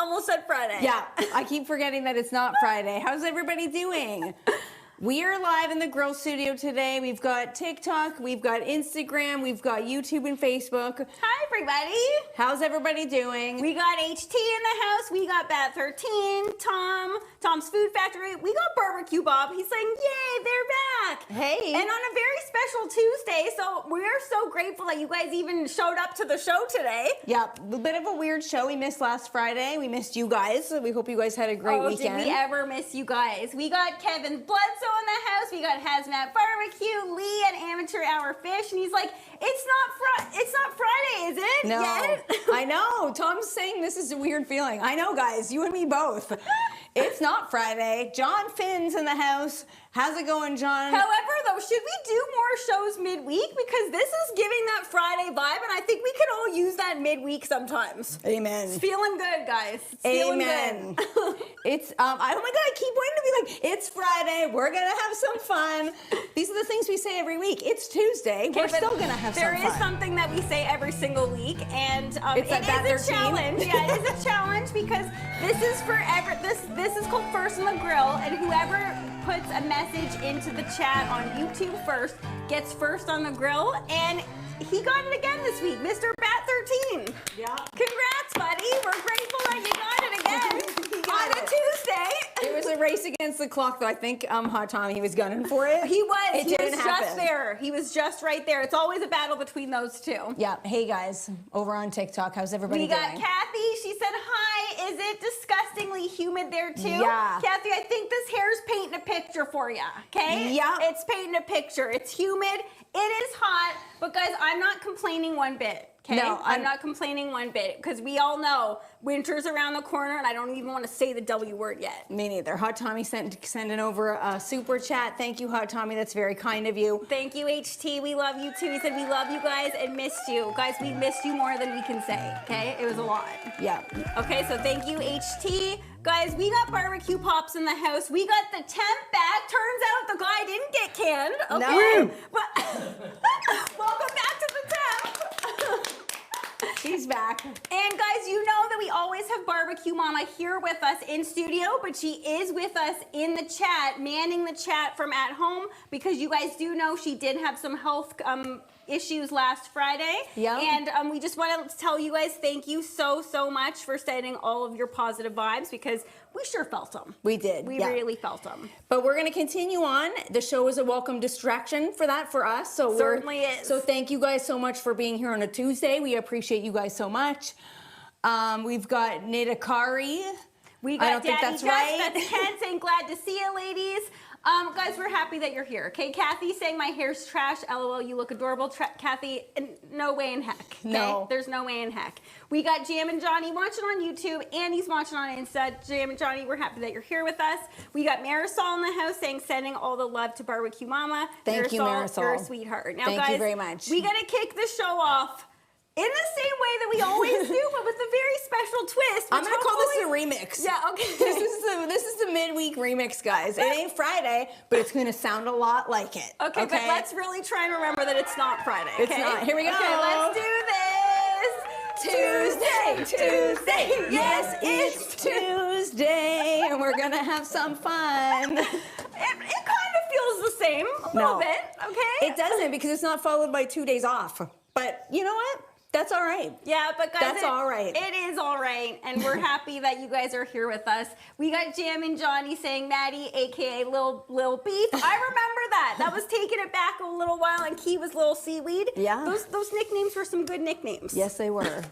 almost said Friday. Yeah, I keep forgetting that it's not Friday. How's everybody doing? We are live in the grill studio today. We've got TikTok, we've got Instagram, we've got YouTube and Facebook. Hi, everybody. How's everybody doing? We got HT in the house. We got Bat 13, Tom's Food Factory. We got Barbecue Bob. He's saying, yay, they're back. Hey. And on a very special Tuesday, so we are so grateful that you guys even showed up to the show today. Yeah, a bit of a weird show we missed last Friday. We missed you guys. We hope you guys had a great weekend. Did we ever miss you guys? We got Kevin Bledsoe in the house. We got Hazmat Barbecue, Lee, and Amateur Hour Fish, and he's like, it's not Friday, is it? No, yet? I know. Tom's saying this is a weird feeling. I know, guys. You and me both. It's not Friday. John Finn's in the house. How's it going, John? However, though, should we do more shows midweek? Because this is giving that Friday vibe, and I think we can all use that midweek sometimes. Amen. It's feeling good, guys. It's feeling Amen. good. It's, oh my God, I keep wanting to be like, it's Friday. We're going to have some fun. These are the things we say every week. It's Tuesday. We're still going to have some fun. There is something that we say every single week, and it is a challenge. Yeah, it is a challenge because this is for this is called First on the Grill, and whoever puts a message into the chat on YouTube first gets first on the grill, and he got it again this week, Mr. Bat 13. Yeah. Congrats, buddy. We're grateful that you got it again on a Tuesday. It was a race against the clock, though. I think Hot Tommy was gunning for it. He was. It didn't happen. Just there. He was just right there. It's always a battle between those two. Yeah. Hey, guys, over on TikTok, how's everybody doing? We got Kathy. She said, hi, is it disgustingly humid there, too? Yeah. Kathy, I think this hair's painting a picture for you, okay? Yeah. It's painting a picture. It's humid. It is hot. But, guys, I'm not complaining one bit. Okay? No, I'm not complaining one bit because we all know winter's around the corner and I don't even want to say the W word yet. Me neither. Hot Tommy sending over a super chat. Thank you, Hot Tommy. That's very kind of you. Thank you, HT. We love you too. He said we love you guys and missed you. Guys, we missed you more than we can say, okay? It was a lot. Yeah. Okay, so thank you, HT. Guys, we got barbecue pops in the house. We got the temp back. Turns out the guy didn't get canned. Okay? No. But welcome back to the temp. She's back. And guys, you know that we always have Barbecue Mama here with us in studio, but she is with us in the chat, manning the chat from at home, because you guys do know she did have some health issues last Friday. Yeah. And we just want to tell you guys thank you so much for sending all of your positive vibes, because we sure felt them. We did. We really felt them. But we're going to continue on. The show is a welcome distraction for us. So Certainly is. So thank you guys so much for being here on a Tuesday. We appreciate you guys so much. We've got Nitakari. We got I don't think Daddy that's Gus, right. That's Ken saying glad to see you, ladies. Guys, we're happy that you're here. Okay, Kathy saying my hair's trash. LOL, you look adorable. Kathy, no way in heck. Okay? No. There's no way in heck. We got Jam and Johnny watching on YouTube, and he's watching on Insta. Jam and Johnny, we're happy that you're here with us. We got Marisol in the house saying sending all the love to Barbecue Mama. Thank you, Marisol. You're a sweetheart. Now, Thank guys, you very much. We got to kick the show off in the same way that we always do, but with a very special twist. I'm going to call this a remix. Yeah, okay. This is the midweek remix, guys. It ain't Friday, but it's going to sound a lot like it. Okay, but let's really try and remember that it's not Friday. Okay? It's not. Here we go. Okay, let's do this. Tuesday. Yes, it's Tuesday, and we're going to have some fun. It kind of feels the same a little bit, okay? It doesn't, because it's not followed by 2 days off. But you know what? That's all right. Yeah, but guys, that's all right. It is all right, and we're happy that you guys are here with us. We got Jam and Johnny saying Maddie, aka Lil Beef. I remember that. That was taking it back a little while, and Key was Lil Seaweed. Yeah. Those nicknames were some good nicknames. Yes, they were.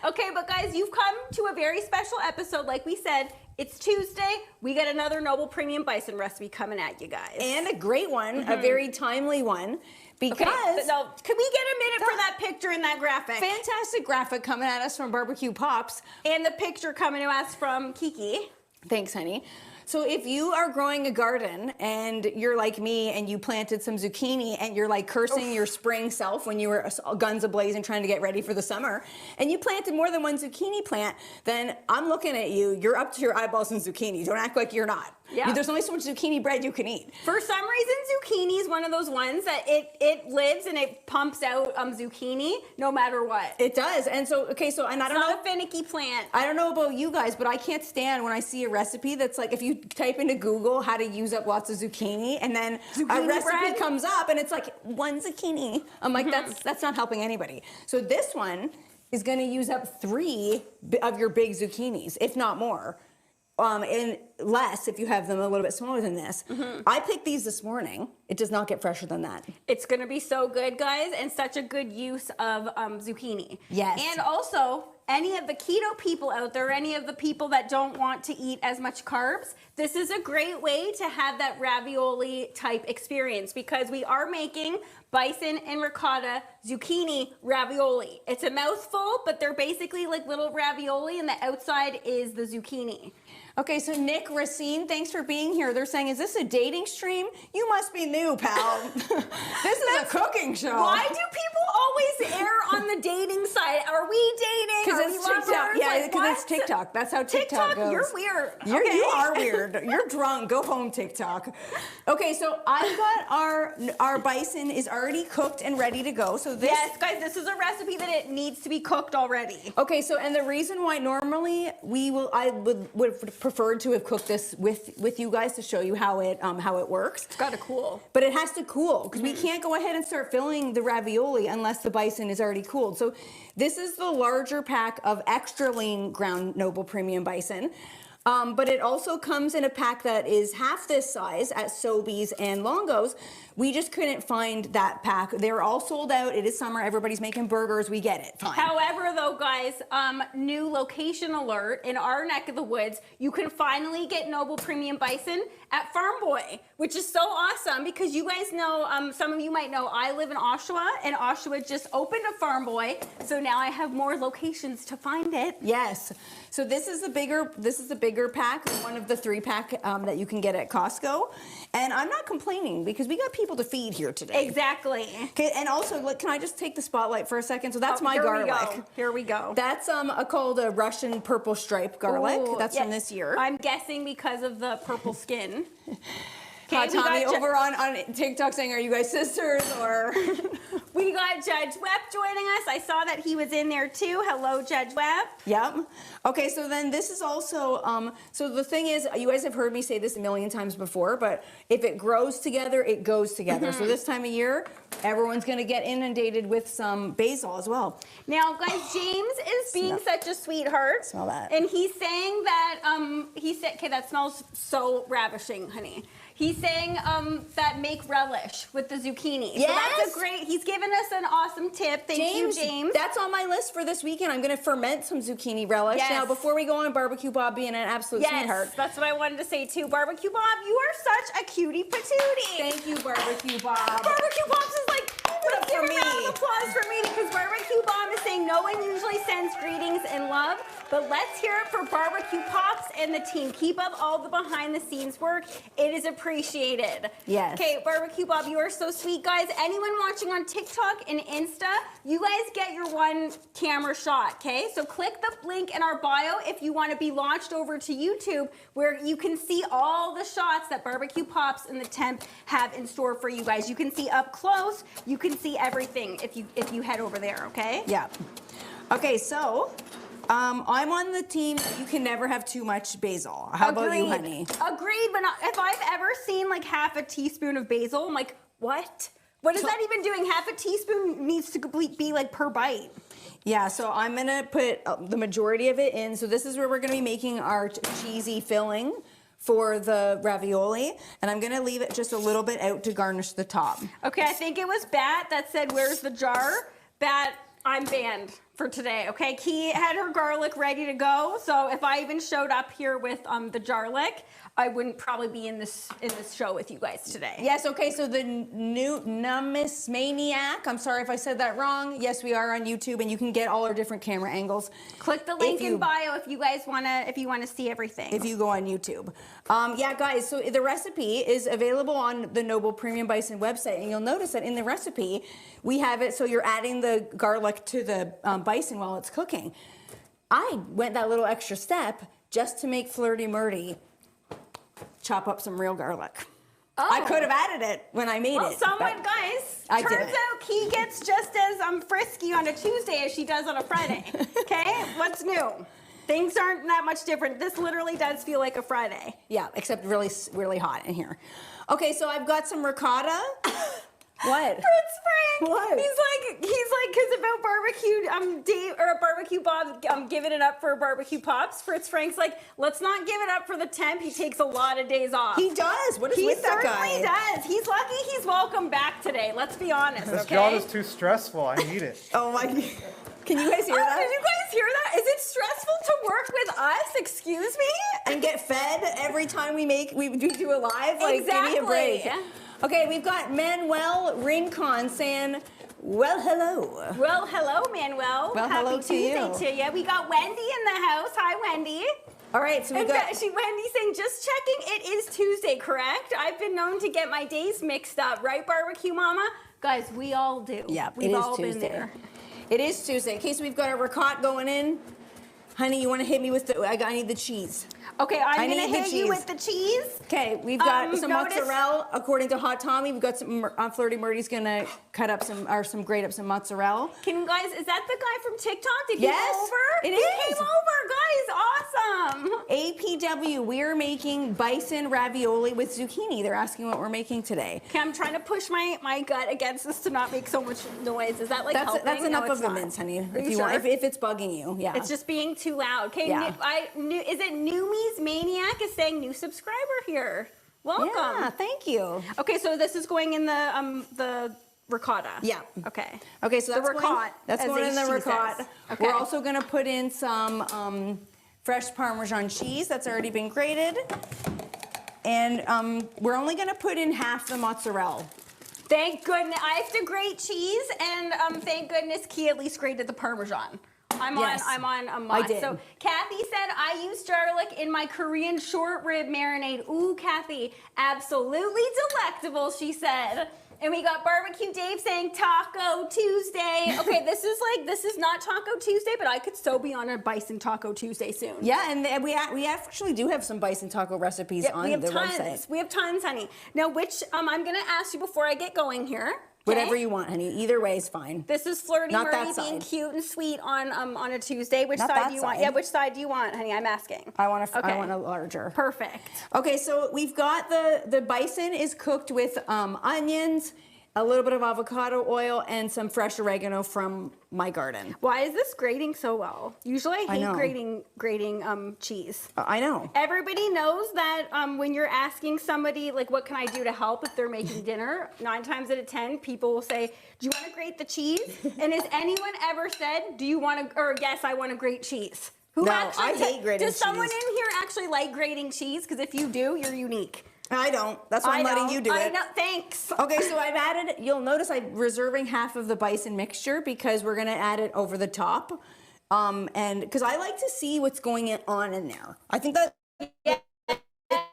Okay, but guys, you've come to a very special episode. Like we said, it's Tuesday. We got another Noble Premium Bison recipe coming at you guys. And a great one, a very timely one. Because can we get a minute for that picture and that graphic? Fantastic graphic coming at us from Barbecue Pops. And the picture coming to us from Kiki. Thanks, honey. So if you are growing a garden and you're like me and you planted some zucchini and you're like cursing your spring self when you were guns a-blaze and trying to get ready for the summer, and you planted more than one zucchini plant, then I'm looking at you. You're up to your eyeballs in zucchini. Don't act like you're not. Yeah. There's only so much zucchini bread you can eat. For some reason, zucchini is one of those ones that it lives and it pumps out zucchini no matter what. It does. And so, okay, so, and I don't know. It's not a finicky plant. I don't know about you guys, but I can't stand when I see a recipe that's like, if you type into Google how to use up lots of zucchini, and then a recipe comes up and it's like 1 zucchini. I'm like, that's not helping anybody. So this one is going to use up 3 of your big zucchinis, if not more. And less if you have them a little bit smaller than this. I picked these this morning. It does not get fresher than that. It's going to be so good, guys, and such a good use of zucchini. Yes. And also, any of the keto people out there, any of the people that don't want to eat as much carbs, this is a great way to have that ravioli type experience, because we are making bison and ricotta zucchini ravioli. It's a mouthful, but they're basically like little ravioli, and the outside is the zucchini. Okay, so Nick Racine, thanks for being here. They're saying, is this a dating stream? You must be new, pal. This is a cooking show. Why do people always err on the dating side? Are we dating? Because it's TikTok. Yeah, because it's TikTok. That's how TikTok goes. You're weird. You are weird. You're drunk. Go home, TikTok. Okay, so I've got our bison is already cooked and ready to go. So this. Yes, guys, this is a recipe that it needs to be cooked already. Okay, so and the reason why normally I would prefer to have cooked this with you guys to show you how it works. It's got to cool. But it has to cool, because we can't go ahead and start filling the ravioli unless the bison is already cooled. So this is the larger pack of extra lean ground noble premium bison. But it also comes in a pack that is half this size at Sobeys and Longo's. We just couldn't find that pack. They're all sold out. It is summer. Everybody's making burgers. We get it. Fine. However, though, guys, new location alert in our neck of the woods. You can finally get Noble Premium Bison at Farm Boy, which is so awesome, because you guys know, some of you might know, I live in Oshawa, and Oshawa just opened a Farm Boy, so now I have more locations to find it. Yes. So this is the bigger pack, one of the 3-pack that you can get at Costco. And I'm not complaining, because we got people to feed here today. Exactly. Okay, and also, look, can I just take the spotlight for a second? So that's my garlic. Here we go. That's called a Russian purple stripe garlic. Ooh, that's from this year. I'm guessing because of the purple skin. Okay, Tommy over on TikTok saying, are you guys sisters? Or we got Judge Webb joining us. I saw that he was in there too. Hello, Judge Webb. Yep. Okay, so then this is also, so the thing is, you guys have heard me say this a million times before, but if it grows together, it goes together. So this time of year, everyone's going to get inundated with some basil as well. Now, guys, James is being such a sweetheart. Smell that. And he's saying that, he said, okay, that smells so ravishing, honey. He's saying that make relish with the zucchini. Yes. So that's a great, he's given us an awesome tip. Thank you, James. That's on my list for this weekend. I'm going to ferment some zucchini relish. Yes. Now, before we go on, Barbecue Bob being an absolute sweetheart. Yes, that's what I wanted to say too. Barbecue Bob, you are such a cutie patootie. Thank you, Barbecue Bob. Barbecue Bob's is like, let's give a me. round of applause for me, because Barbecue Bob is saying no one usually sends greetings and love, but let's hear it for Barbecue Pops and the team. Keep up all the behind the scenes work. It is appreciated. Yes. Okay, Barbecue Bob, you are so sweet, guys. Anyone watching on TikTok and Insta, you guys get your one camera shot, okay? So click the link in our bio if you want to be launched over to YouTube, where you can see all the shots that Barbecue Pops and the Temp have in store for you guys. You can see up close. You can see everything if you head over there, okay? Yeah. Okay, so I'm on the team that you can never have too much basil. How about you, honey? Agreed, but if I've ever seen like half a teaspoon of basil, I'm like, what? What is that even doing? Half a teaspoon needs to be like per bite. Yeah, so I'm going to put the majority of it in. So this is where we're going to be making our cheesy filling for the ravioli, and I'm gonna leave it just a little bit out to garnish the top. Okay, I think it was Bat that said, where's the jar? Bat, I'm banned for today, okay? Key had her garlic ready to go, so if I even showed up here with the jarlic, I wouldn't probably be in this show with you guys today. Yes, okay, so the new Nummus Maniac, I'm sorry if I said that wrong. Yes, we are on YouTube, and you can get all our different camera angles. Click the link in bio if you guys if you wanna see everything. If you go on YouTube. Yeah, guys, so the recipe is available on the Noble Premium Bison website, and you'll notice that in the recipe, we have it so you're adding the garlic to the bison while it's cooking. I went that little extra step just to make Flirty Murty chop up some real garlic. Oh. I could have added it when I made it. Someone, guys, turns out Key gets just as frisky on a Tuesday as she does on a Friday. Okay, what's new? Things aren't that much different. This literally does feel like a Friday. Yeah, except really, really hot in here. Okay, so I've got some ricotta. What? Fritz Frank. What? He's like, because about barbecue, Dave or barbecue Bob, giving it up for barbecue pops. Fritz Frank's like, let's not give it up for the temp. He takes a lot of days off. He does. What is with that guy? He certainly does. He's lucky he's welcome back today. Let's be honest. This job is too stressful. I need it. Oh my. Can you guys hear that? Did you guys hear that? Is it stressful to work with us? Excuse me? And get fed every time we do a live? Like, Exactly. Give me a break. Okay, we've got Manuel Rincon saying, well, hello. Well, hello, Manuel. Well, Happy hello to Tuesday you. to you. We got Wendy in the house. Hi, Wendy. All right, so we got... Wendy's saying, just checking, it is Tuesday, correct? I've been known to get my days mixed up, right, Barbecue Mama? Guys, we all do. Yeah, We've all been there. It is Tuesday. In case we've got a ricotta going in, honey, you want to hit me with the... I need the cheese. Okay, I'm going to hit you with the cheese. Okay, we've got some mozzarella. According to Hot Tommy, we've got some... Flirty Murdy's going to grate up some mozzarella. Guys, is that the guy from TikTok? Did he come over? It is. He came over, guys. Awesome. APW, we're making bison ravioli with zucchini. They're asking what we're making today. Okay, I'm trying to push my gut against this to not make so much noise. Is that like helping? That's enough of the mince, honey. If you want, if it's bugging you, yeah. It's just being too loud. Okay, yeah. Is it Noomies Maniac is saying new subscriber here? Welcome. Yeah, thank you. Okay, so this is going in the ricotta. Yeah. Okay. Okay, so that's going in the ricotta. Okay. We're also going to put in some fresh Parmesan cheese that's already been grated. And we're only going to put in half the mozzarella. Thank goodness. I have to grate cheese, and thank goodness Key at least grated the Parmesan. I'm on a mod. So Kathy said, I use garlic in my Korean short rib marinade. Ooh, Kathy, absolutely delectable, she said. And we got Barbecue Dave saying Taco Tuesday. Okay, this is not Taco Tuesday, but I could so be on a Bison Taco Tuesday soon. Yeah, and we actually do have some bison taco recipes on the website. We have tons, honey. Now, which I'm going to ask you before I get going here. Whatever you want, honey. Either way is fine. This is Flirty Murdy being cute and sweet on a Tuesday. Which side do you want? Yeah, which side do you want, honey? I'm asking. I want a larger. Perfect. Okay, so we've got the bison is cooked with onions, a little bit of avocado oil, and some fresh oregano from my garden. Why is this grating so well? Usually I hate grating cheese. I know. Everybody knows that when you're asking somebody, like, what can I do to help if they're making dinner, 9 times out of 10, people will say, do you want to grate the cheese? And has anyone ever said, do you want to, or yes, I want to grate cheese? No, I hate grating cheese. Does someone in here actually like grating cheese? Because if you do, you're unique. I don't. That's why I'm letting you do it. I know. Thanks. Okay, so I've added, you'll notice I'm reserving half of the bison mixture because we're going to add it over the top. And because I like to see what's going on in there. I think that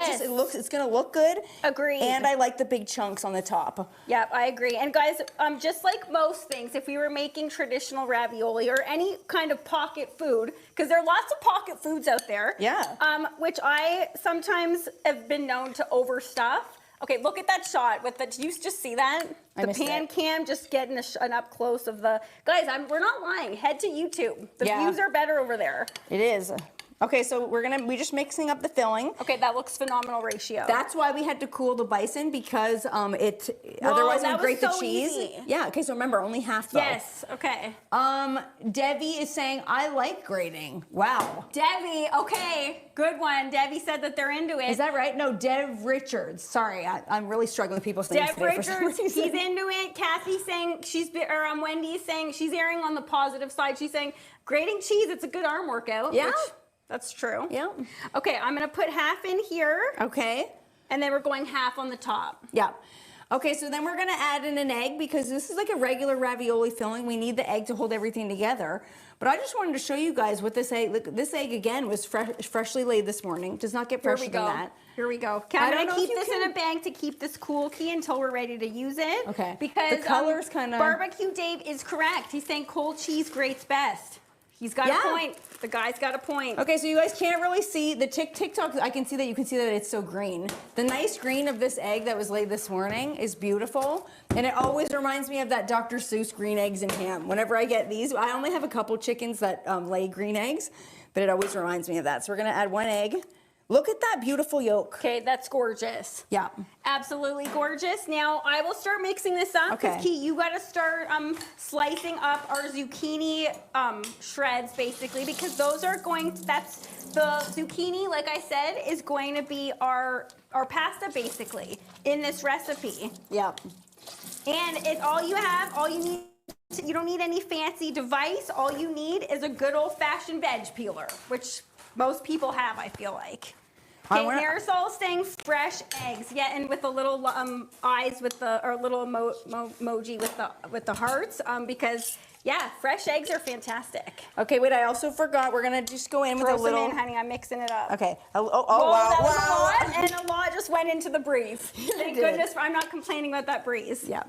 it's going to look good. Agreed. And I like the big chunks on the top. Yep, I agree. And guys, just like most things, if we were making traditional ravioli or any kind of pocket food, because there are lots of pocket foods out there. Yeah. Which I sometimes have been known to overstuff. Okay, look at that shot with the, do you just see that? The pan cam just getting an up close of the, guys, we're not lying. Head to YouTube. The views are better over there. It is. Okay, so we're just mixing up the filling. Okay, that looks phenomenal ratio. That's why we had to cool the bison because otherwise it would grate the cheese. Easy. Yeah, okay, so remember, only half though. Yes, okay. Debbie is saying, I like grating. Wow. Debbie, okay, good one. Debbie said that they're into it. Is that right? No, Dev Richards. Sorry, I'm really struggling with people's names today for some reason. He's into it. Kathy's saying Wendy's saying she's erring on the positive side. She's saying grating cheese, it's a good arm workout. Yeah. That's true. Yeah. Okay, I'm gonna put half in here. Okay. And then we're going half on the top. Yeah. Okay, so then we're gonna add in an egg because this is like a regular ravioli filling. We need the egg to hold everything together. But I just wanted to show you guys what this egg, look, this egg again was freshly laid this morning. Does not get fresher than that. Here we go. I'm gonna keep this in a bank to keep this cool, Key, until we're ready to use it. Okay. Because the color's kind of... Barbecue Dave is correct. He's saying cold cheese grates best. He's got a point. The guy's got a point. Okay, so you guys can't really see the TikTok. I can see that you can see that it's so green. The nice green of this egg that was laid this morning is beautiful, and it always reminds me of that Dr. Seuss green eggs and ham. Whenever I get these, I only have a couple chickens that lay green eggs, but it always reminds me of that. So we're gonna add 1 egg. Look at that beautiful yolk. Okay, that's gorgeous. Yeah. Absolutely gorgeous. Now, I will start mixing this up. Okay. Key, you got to start slicing up our zucchini shreds, basically, because those are going to, that's the zucchini, like I said, is going to be our pasta, basically, in this recipe. Yeah. And it's all you need. You don't need any fancy device. All you need is a good old-fashioned veg peeler, which most people have, I feel like. Okay, Marisol saying fresh eggs. Yeah, and with the little eyes with the, or little emoji with the hearts, because yeah, fresh eggs are fantastic. Okay, wait, I also forgot. We're gonna just go in with a little. Throw some in, honey. I'm mixing it up. Okay. Oh, wow, that was wow. a lot, and a lot just went into the breeze. Thank goodness I'm not complaining about that breeze. Yeah.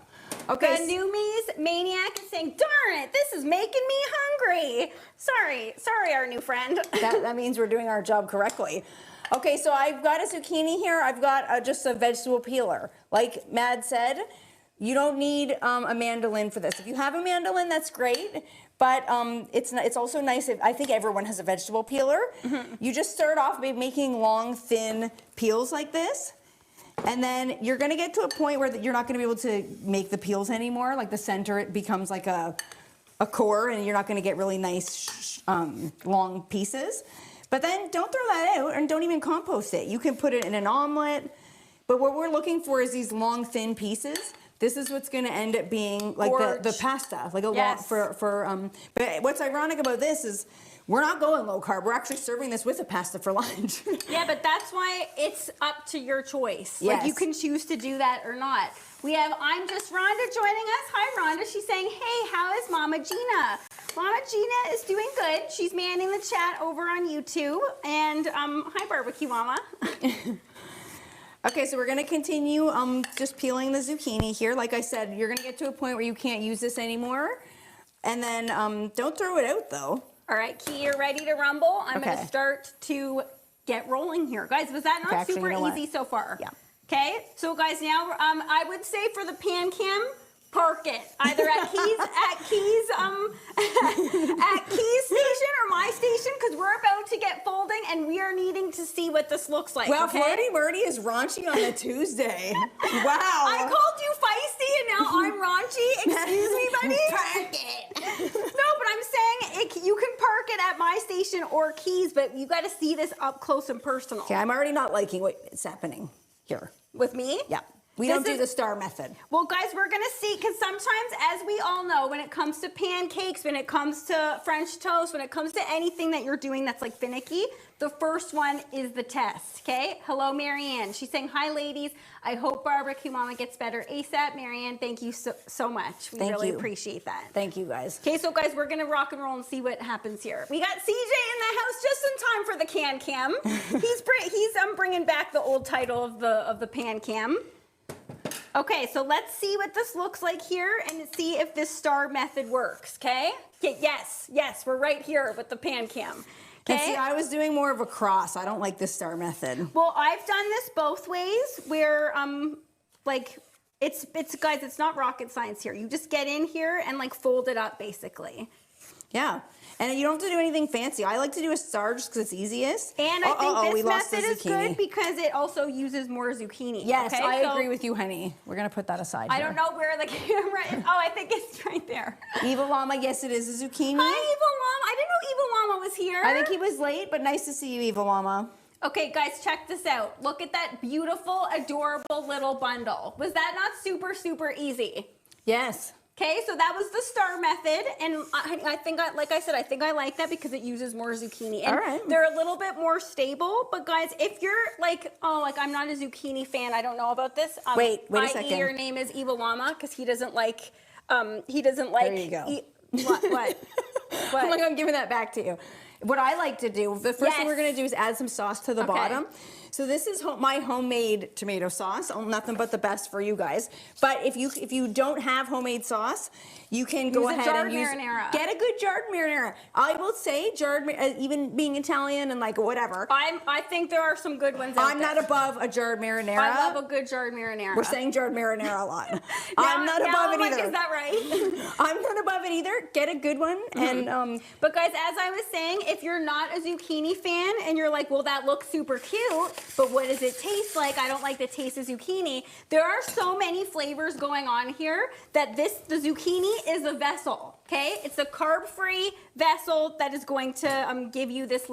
Okay. The Noomies Maniac is saying, darn it, this is making me hungry. Sorry, our new friend. That means we're doing our job correctly. Okay, so I've got a zucchini here. I've got just a vegetable peeler. Like Mad said, you don't need a mandolin for this. If you have a mandolin, that's great. But it's also nice if, I think everyone has a vegetable peeler. Mm-hmm. You just start off by making long, thin peels like this. And then you're gonna get to a point where you're not gonna be able to make the peels anymore. Like the center, it becomes like a core, and you're not gonna get really nice long pieces. But then don't throw that out, and don't even compost it. You can put it in an omelet. But what we're looking for is these long, thin pieces. This is what's gonna end up being like the pasta, like a long but what's ironic about this is we're not going low carb. We're actually serving this with a pasta for lunch. Yeah, but that's why it's up to your choice. Yes. Like you can choose to do that or not. We have I'm Just Rhonda joining us. Hi Rhonda. She's saying, hey, how is Mama Gina? Mama Gina is doing good. She's manning the chat over on YouTube. And hi Barbecue Mama. Okay, so we're gonna continue just peeling the zucchini here. Like I said, you're gonna get to a point where you can't use this anymore. And then don't throw it out though. All right, Key, you're ready to rumble. I'm gonna start to get rolling here. Guys, was that not super easy so far? Yeah. Okay, so guys, now I would say for the pan cam, park it either at Key's station or my station, because we're about to get folding and we are needing to see what this looks like. Well, okay? Flirty Murdy is raunchy on a Tuesday. Wow. I called you feisty and now I'm raunchy. Excuse me, buddy. Park it. No, but I'm saying you can park it at my station or Key's, but you got to see this up close and personal. Okay, I'm already not liking what's happening here. With me? Yeah. We don't do the star method. Well, guys, we're going to see, because sometimes, as we all know, when it comes to pancakes, when it comes to French toast, when it comes to anything that you're doing that's like finicky, the first one is the test, okay? Hello, Marianne. She's saying, hi, ladies. I hope Barbecue Mama gets better ASAP. Marianne, thank you so much. We really appreciate that. Thank you, guys. Okay, so guys, we're going to rock and roll and see what happens here. We got CJ in the house just in time for the can cam. He's bringing back the old title of the pan cam. Okay, so let's see what this looks like here and see if this star method works, okay? Okay, yes, we're right here with the pan cam. Okay. And see, I was doing more of a cross. I don't like the star method. Well, I've done this both ways where, like, it's guys, it's not rocket science here. You just get in here and like fold it up basically. Yeah. And you don't have to do anything fancy. I like to do a star just because it's easiest. And I think this method is good because it also uses more zucchini. Yes, okay? I agree with you, honey. We're going to put that aside I don't know where the camera is. Oh, I think it's right there. Evil Llama, yes, it is a zucchini. Hi, Evil Llama. I didn't know Evil Llama was here. I think he was late, but nice to see you, Evil Llama. Okay, guys, check this out. Look at that beautiful, adorable little bundle. Was that not super, super easy? Yes. Okay, so that was the star method, and I think, like I said, I think I like that because it uses more zucchini. And all right. They're a little bit more stable, but guys, if you're like, oh, like I'm not a zucchini fan, I don't know about this. Wait a second. Your name is Evil Llama because he doesn't like, There you go. What? I'm giving that back to you. what I like to do, the first thing we're gonna do is add some sauce to the bottom. So this is my homemade tomato sauce. Nothing but the best for you guys. But if you don't have homemade sauce, you can go ahead and get a good jarred marinara. I will say jarred, even being Italian and like whatever. I think there are some good ones. I'm not above a jarred marinara. I love a good jarred marinara. We're saying jarred marinara a lot. I'm not above it either. Is that right? I'm not above it either. Get a good one. And but guys, as I was saying, if you're not a zucchini fan and you're like, well, that looks super cute, but what does it taste like? I don't like the taste of zucchini. There are so many flavors going on here that the zucchini is a vessel, okay? It's a carb-free vessel that is going to give you this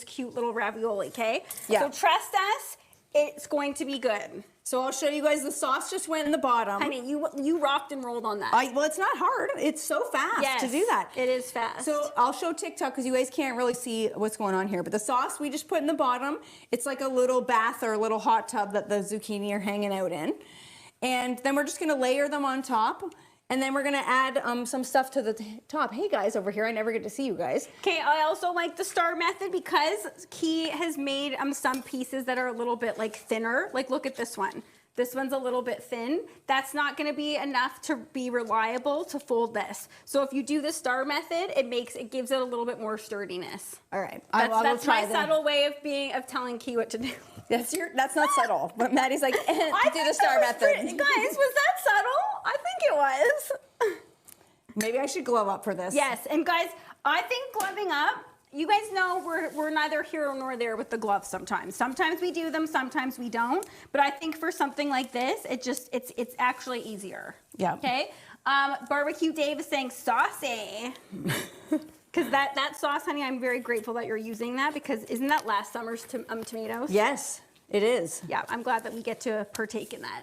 cute little ravioli, okay? Yeah. So trust us, it's going to be good. So I'll show you guys, the sauce just went in the bottom. Honey, you rocked and rolled on that. Well, it's not hard. It's so fast to do that. It is fast. So I'll show TikTok because you guys can't really see what's going on here. But the sauce we just put in the bottom, it's like a little bath or a little hot tub that the zucchini are hanging out in. And then we're just gonna layer them on top. And then we're gonna add some stuff to the top. Hey guys over here, I never get to see you guys. Okay, I also like the star method because Key has made some pieces that are a little bit like thinner. Like look at this one. This one's a little bit thin. That's not gonna be enough to be reliable to fold this. So if you do the star method, it gives it a little bit more sturdiness. All right, that's my subtle way of telling Key what to do. That's not subtle. But Maddie's like, do the star method. Guys, was that subtle? I think it was. Maybe I should glove up for this. Yes, and guys, I think gloving up, you guys know we're neither here nor there with the gloves sometimes. Sometimes we do them, sometimes we don't. But I think for something like this, it's actually easier. Yeah. Okay? Barbecue Dave is saying saucy. Because that sauce, honey, I'm very grateful that you're using that because isn't that last summer's tomatoes? Yes, it is. Yeah, I'm glad that we get to partake in that.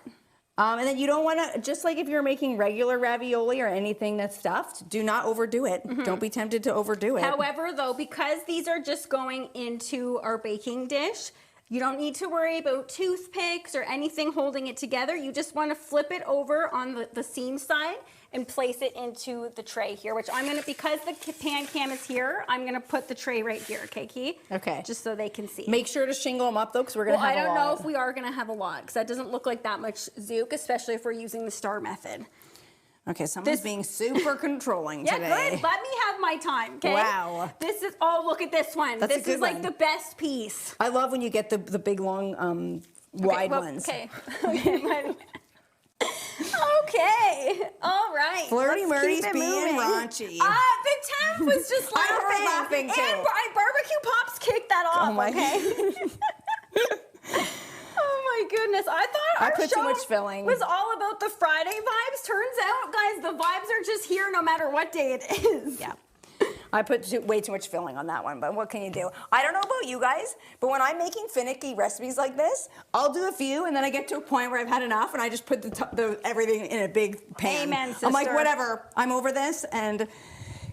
And then you don't want to, just like if you're making regular ravioli or anything that's stuffed, do not overdo it. Don't be tempted to overdo it. However, though, because these are just going into our baking dish, you don't need to worry about toothpicks or anything holding it together. You just want to flip it over on the seam side and place it into the tray here, which I'm gonna, because the pan cam is here, I'm gonna put the tray right here, okay, Key? Okay. Just so they can see. Make sure to shingle them up though, because we're gonna have a lot. I don't know if we are gonna have a lot, because that doesn't look like that much zouk, especially if we're using the star method. Okay, someone's being super controlling today. Yeah, good. Let me have my time, okay? Wow. This is, oh, look at this one. That's this is like the best piece. I love when you get the big, long, wide ones. Okay. Okay, all right. Flirty Murray's being raunchy. The temp was just laughing. I heard laughing too. And Barbecue Pops kicked that off, oh my Oh my goodness, I thought I put too much filling. Was all about the Friday vibes. Turns out, guys, the vibes are just here no matter what day it is. Yeah. I put way too much filling on that one, but what can you do? I don't know about you guys, but when I'm making finicky recipes like this, I'll do a few, and then I get to a point where I've had enough, and I just put everything in a big pan. Amen, sister. I'm like, whatever, I'm over this, and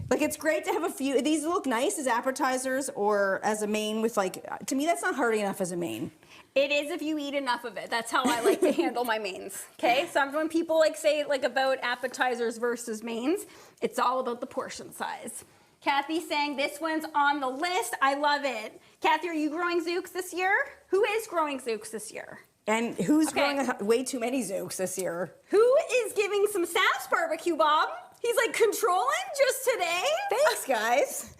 like it's great to have a few. These look nice as appetizers or as a main with like, to me that's not hearty enough as a main. It is if you eat enough of it. That's how I like to handle my mains. Okay, so when people like say like about appetizers versus mains, it's all about the portion size. Kathy's saying this one's on the list. I love it. Kathy, are you growing zooks this year? Who is growing zooks this year? And who's growing way too many zooks this year? Who is giving some sass, Barbecue Bob? He's like controlling just today? Thanks, guys.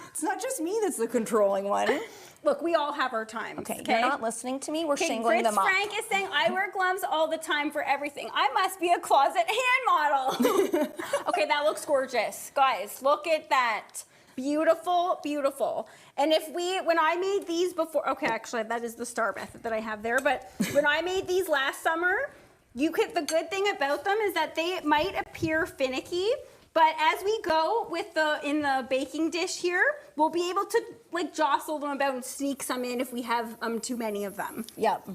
It's not just me that's the controlling one. Look, we all have our times. Okay, you're not listening to me. We're shingling them up. Frank is saying, I wear gloves all the time for everything. I must be a closet hand model. Okay, that looks gorgeous. Guys, look at that. Beautiful, beautiful. And when I made these before, okay, actually, that is the star method that I have there. But when I made these last summer, the good thing about them is that they might appear finicky, but as we go in the baking dish here, we'll be able to like jostle them about and sneak some in if we have too many of them. Yep.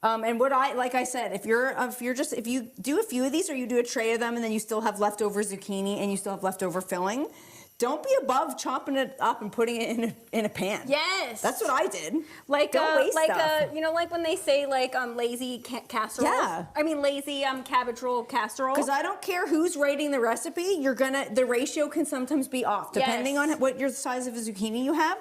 And like I said, if you do a few of these or you do a tray of them and then you still have leftover zucchini and you still have leftover filling, don't be above chopping it up and putting it in a pan. Yes. That's what I did. Like don't waste stuff. you know, like when they say like lazy casserole. Yeah. I mean lazy cabbage roll casserole. Because I don't care who's writing the recipe, the ratio can sometimes be off depending on what your size of a zucchini you have.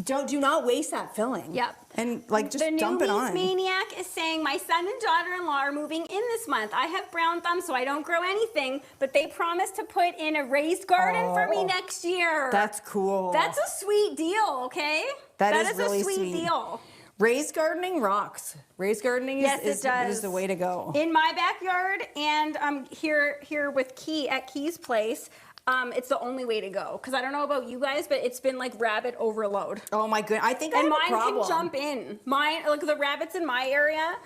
Do not waste that filling. Yep. And like just dump it on. The Newbies Maniac is saying, my son and daughter-in-law are moving in this month. I have brown thumb, so I don't grow anything, but they promised to put in a raised garden for me next year. That's cool. That's a sweet deal, okay? That is really a sweet deal. Raised gardening rocks. Raised gardening is the way to go. In my backyard and here with Key at Key's place, it's the only way to go. Because I don't know about you guys, but it's been like rabbit overload. Oh my goodness. I think I have a problem. And mine can jump in. Mine, like the rabbits in my area,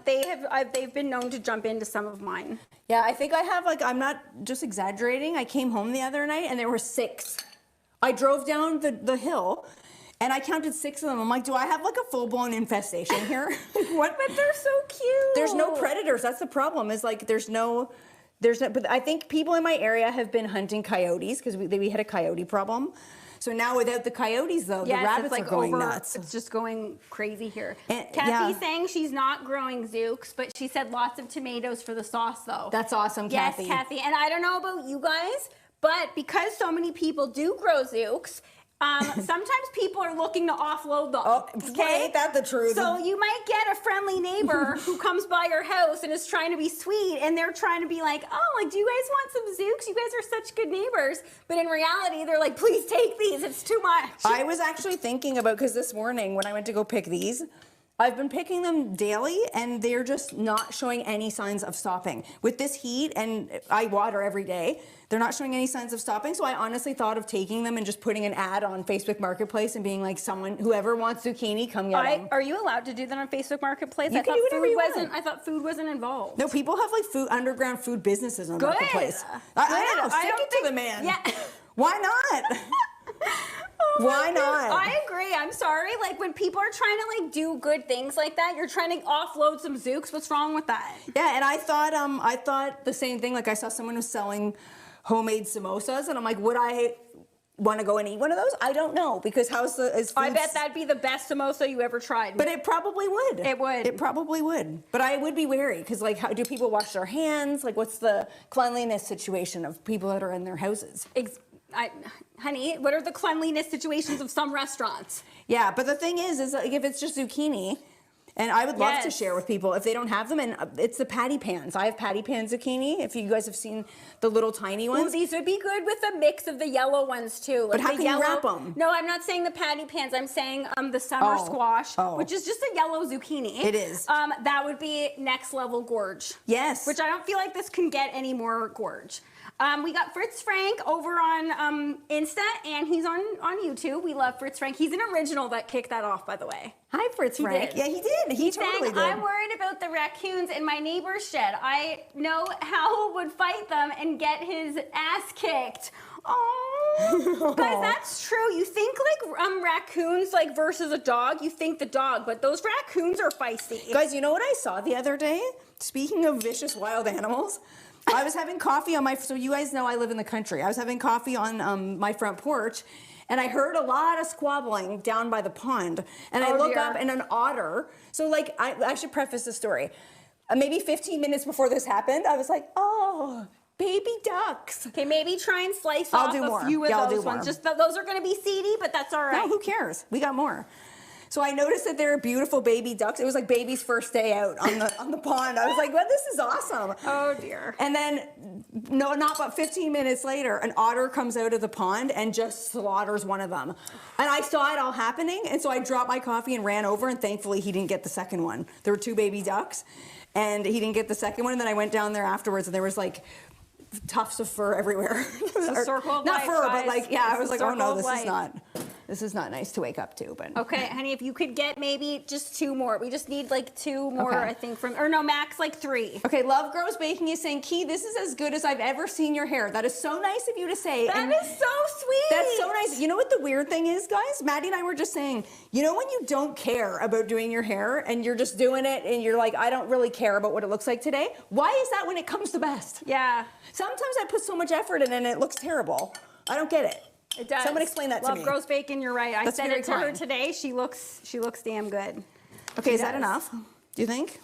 they've been known to jump into some of mine. Yeah, I think I have I'm not just exaggerating. I came home the other night and there were 6. I drove down the hill and I counted 6 of them. I'm like, do I have like a full-blown infestation here? What? But they're so cute. There's no predators. That's the problem. Is like but I think people in my area have been hunting coyotes because we had a coyote problem. So now without the coyotes though, the rabbits are going nuts. It's just going crazy here. And, Kathy's saying she's not growing zooks, but she said lots of tomatoes for the sauce though. That's awesome, Kathy. Yes, Kathy. And I don't know about you guys, but because so many people do grow zooks, sometimes people are looking to offload them. Oh, okay? ain't that the truth? So you might get a friendly neighbor who comes by your house and is trying to be sweet, and they're trying to be like, oh, like, do you guys want some zooks? You guys are such good neighbors. But in reality, they're like, please take these. It's too much. I was actually thinking about, because this morning when I went to go pick these, I've been picking them daily and they're just not showing any signs of stopping. With this heat, and I water every day, they're not showing any signs of stopping. So I honestly thought of taking them and just putting an ad on Facebook Marketplace and being like, whoever wants zucchini, come get them. Are you allowed to do that on Facebook Marketplace? You can do whatever you want. I thought food wasn't involved. No, people have like underground food businesses on Marketplace. I know, stick it to the man. Yeah. Why not? Why not? I agree. I'm sorry. Like when people are trying to like do good things like that, you're trying to offload some zooks. What's wrong with that? Yeah, and I thought the same thing. Like I saw someone was selling homemade samosas, and I'm like, would I want to go and eat one of those? I don't know, because I bet that'd be the best samosa you ever tried. But it probably would. It would. It probably would. But I would be wary, because like, how do people wash their hands? Like, what's the cleanliness situation of people that are in their houses? Honey, what are the cleanliness situations of some restaurants? Yeah, but the thing is like, if it's just zucchini, and I would love to share with people if they don't have them, and it's the patty pans. I have patty pan zucchini, if you guys have seen the little tiny ones. Ooh, these would be good with a mix of the yellow ones too. Like, but how can you wrap them? No, I'm not saying the patty pans. I'm saying the summer squash, which is just a yellow zucchini. It is. That would be next level gorge. Yes. Which I don't feel like this can get any more gorge. We got Fritz Frank over on Insta, and he's on YouTube. We love Fritz Frank. He's an original that kicked that off, by the way. Hi, Fritz Frank. Yeah, he did. He totally did. I'm worried about the raccoons in my neighbor's shed. I know Hal would fight them and get his ass kicked. Oh, guys, that's true. You think like raccoons like versus a dog. You think the dog, but those raccoons are feisty. Guys, you know what I saw the other day? Speaking of vicious wild animals. I was having coffee on so you guys know I live in the country. I was having coffee on my front porch, and I heard a lot of squabbling down by the pond. And I look up, and an otter. So like, I should preface the story. Maybe 15 minutes before this happened, I was like, oh, baby ducks. Okay, maybe try and slice off a few of those ones. Just those are going to be seedy, but that's all right. No, who cares? We got more. So I noticed that there are beautiful baby ducks. It was like baby's first day out on the pond. I was like, well, this is awesome. Oh, dear. And then, no, not but 15 minutes later, an otter comes out of the pond and just slaughters one of them. And I saw it all happening, and so I dropped my coffee and ran over, and thankfully he didn't get the second one. There were 2 baby ducks, and he didn't get the second one, and then I went down there afterwards, and there was like tufts of fur everywhere. It's a circle of not life, fur, guys. but like, yeah, I was like, oh no, this is not nice to wake up to. But okay, honey, if you could get maybe just 2 more. We just need like 2 more, I think, max like 3. Okay, Love Grows Baking is saying, Key, this is as good as I've ever seen your hair. That is so nice of you to say. That is so sweet. That's so nice. You know what the weird thing is, guys? Maddie and I were just saying, you know when you don't care about doing your hair and you're just doing it and you're like, I don't really care about what it looks like today? Why is that when it comes the best? Yeah. Sometimes I put so much effort in and it looks terrible. I don't get it. It does. Someone explain that to me. Love gross bacon, you're right. I That's said very it to her kind. today. She looks damn good. Okay, is that enough? Do you think?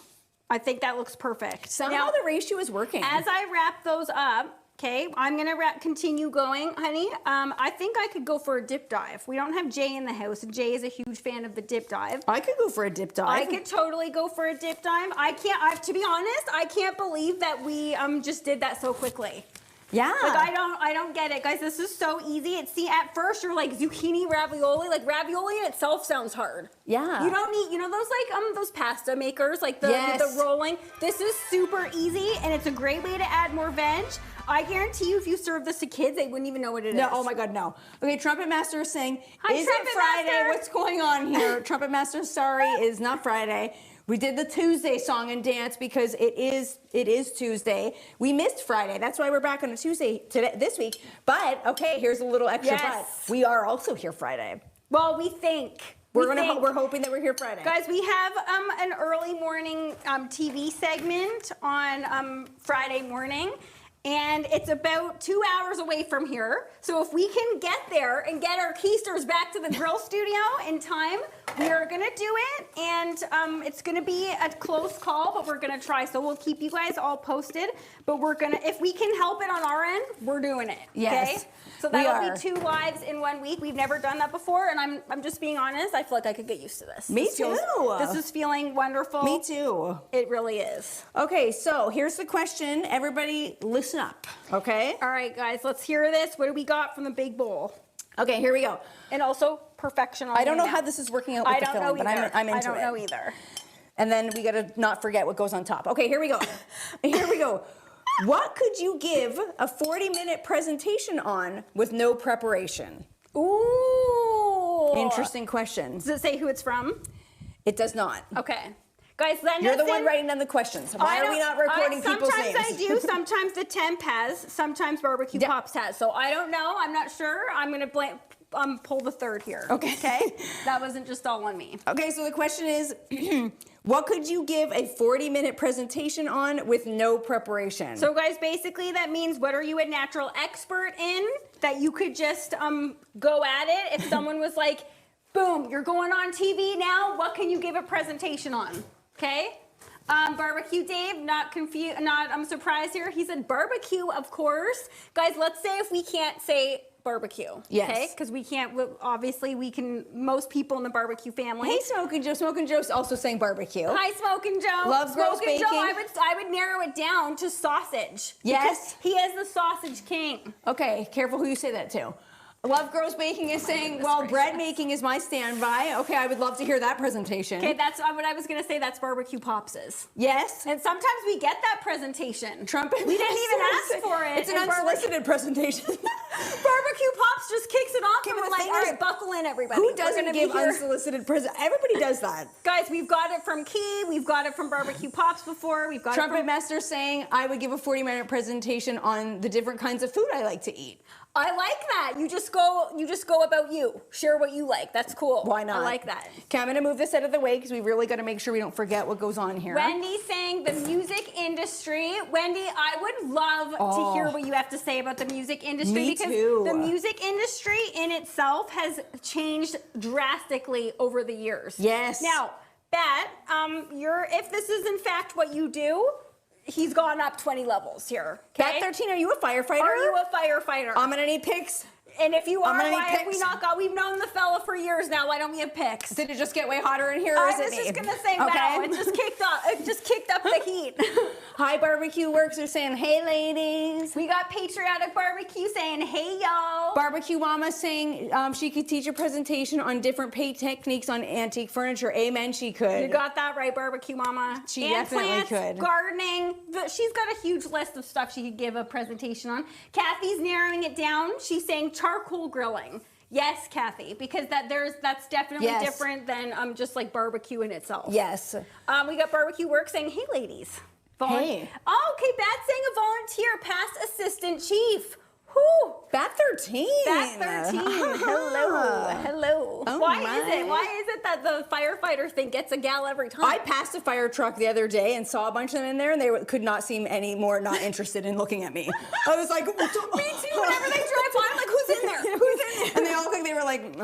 I think that looks perfect. Somehow Now, the ratio is working. as I wrap those up, okay, I'm gonna continue going, honey. I think I could go for a dip dive. We don't have Jay in the house, and Jay is a huge fan of the dip dive. I could go for a dip dive. I could totally go for a dip dive. To be honest, I can't believe that we just did that so quickly. Yeah. Like I don't get it, guys. This is so easy. At first you're like zucchini ravioli. Like ravioli in itself sounds hard. Yeah. You don't need, those like those pasta makers, like the Yes. rolling. This is super easy, and it's a great way to add more veg. I guarantee you, if you serve this to kids, they wouldn't even know what it is. No, oh my God, no. Okay, Trumpet Master is saying, Hi, is Trumpet it Friday? Master. What's going on here? Trumpet Master, sorry, it is not Friday. We did the Tuesday song and dance because it is Tuesday. We missed Friday. That's why we're back on a Tuesday this week. But okay, here's a little extra Yes. but. We are also here Friday. Well, we think. We're hoping that we're here Friday. Guys, we have an early morning TV segment on Friday morning, and it's about 2 hours away from here. So if we can get there and get our keisters back to the grill studio in time, we are gonna do it, and it's gonna be a close call, but we're gonna try. So we'll keep you guys all posted, but if we can help it on our end, we're doing it. Yes, okay? So we that'll are. be 2 lives in 1 week. We've never done that before, and I'm just being honest. I feel like I could get used to this. Me too. This is feeling wonderful. Me too. It really is. Okay, so here's the question. Everybody listen up, okay? All right, guys, let's hear this. What do we got from the big bowl? Okay, here we go. And also perfection on I don't know now. how this is working out with the film, but I'm into it. I don't know either. And then we gotta not forget what goes on top. Okay, here we go. Here we go. What could you give a 40-minute presentation on with no preparation? Ooh. Interesting question. Does it say who it's from? It does not. Okay. Guys, then You're the one writing down the questions. Why are we not recording people's names? Sometimes I do. Sometimes the temp has. Sometimes barbecue pops has. So I don't know. I'm not sure. I'm gonna pull the third here. Okay. Okay. That wasn't just all on me. Okay, so the question is, what could you give a 40-minute presentation on with no preparation? So guys, basically that means what are you a natural expert in that you could just go at it? If someone was like, boom, you're going on TV now, what can you give a presentation on? Okay? Barbecue Dave, I'm surprised here. He said barbecue, of course. Guys, let's say if we can't say barbecue. Yes. Okay? Because we can't, obviously we can, most people in the barbecue family. Hey, Smokin' Joe. Smokin' Joe's also saying barbecue. Hi, Smokin' Joe. Loves roast Smokin' Joe, bacon. I would narrow it down to sausage. Yes. Because he is the sausage king. Okay, careful who you say that to. Love Gross Baking is saying, well, bread making is my standby. Okay, I would love to hear that presentation. Okay, that's what I was going to say. That's barbecue popses. Yes. And sometimes we get that presentation. Trumpet. We didn't even ask for it. It's an unsolicited presentation. Barbecue Pops just kicks it off, and but we're the like, thing all is, right, buckle in, everybody. Who We're doesn't gonna give be here. unsolicited present? Everybody does that. Guys, we've got it from Key. We've got it from Barbecue Pops before. We've got Trumpet it from... Master saying, I would give a 40-minute presentation on the different kinds of food I like to eat. I like that. You just go about you. Share what you like. That's cool. Why not? I like that. Okay, I'm gonna move this out of the way because we really got to make sure we don't forget what goes on here. Wendy saying the music industry. Wendy, I would love to hear what you have to say about the music industry. Me because too. the music industry in itself has changed drastically over the years. Yes. Now, Bet, if this is in fact what you do, he's gone up 20 levels here. Okay? Bet 13, are you a firefighter? Are you a firefighter? I'm gonna need pics. And if you are, gonna need why have we pics. not got? We've known the fella for years now. Why don't we have pics? Did it just get way hotter in here? Or I is it was just me? gonna say wow. It just kicked up. It just kicked up the heat. Hi, Barbecue Works are saying, hey, ladies. We got Patriotic Barbecue saying, hey, y'all. Barbecue Mama saying she could teach a presentation on different paint techniques on antique furniture. Amen, she could. You got that right, Barbecue Mama. She And definitely plants, could. Gardening. She's got a huge list of stuff she could give a presentation on. Kathy's narrowing it down. She's saying charcoal grilling. Yes, Kathy, because that's definitely different than just like barbecue in itself. Yes. We got Barbecue Works saying, hey, ladies. Hey. Oh, okay, Bat saying a volunteer, past assistant chief. Whew. Bat 13. Bat 13. Hello. Oh Why my. is it that the firefighter thing gets a gal every time? I passed a fire truck the other day and saw a bunch of them in there, and they could not seem any more not interested in looking at me. I was like, me too. Whenever they drive by, I'm like, who's in there? Who's in there? And they all looked like they were like,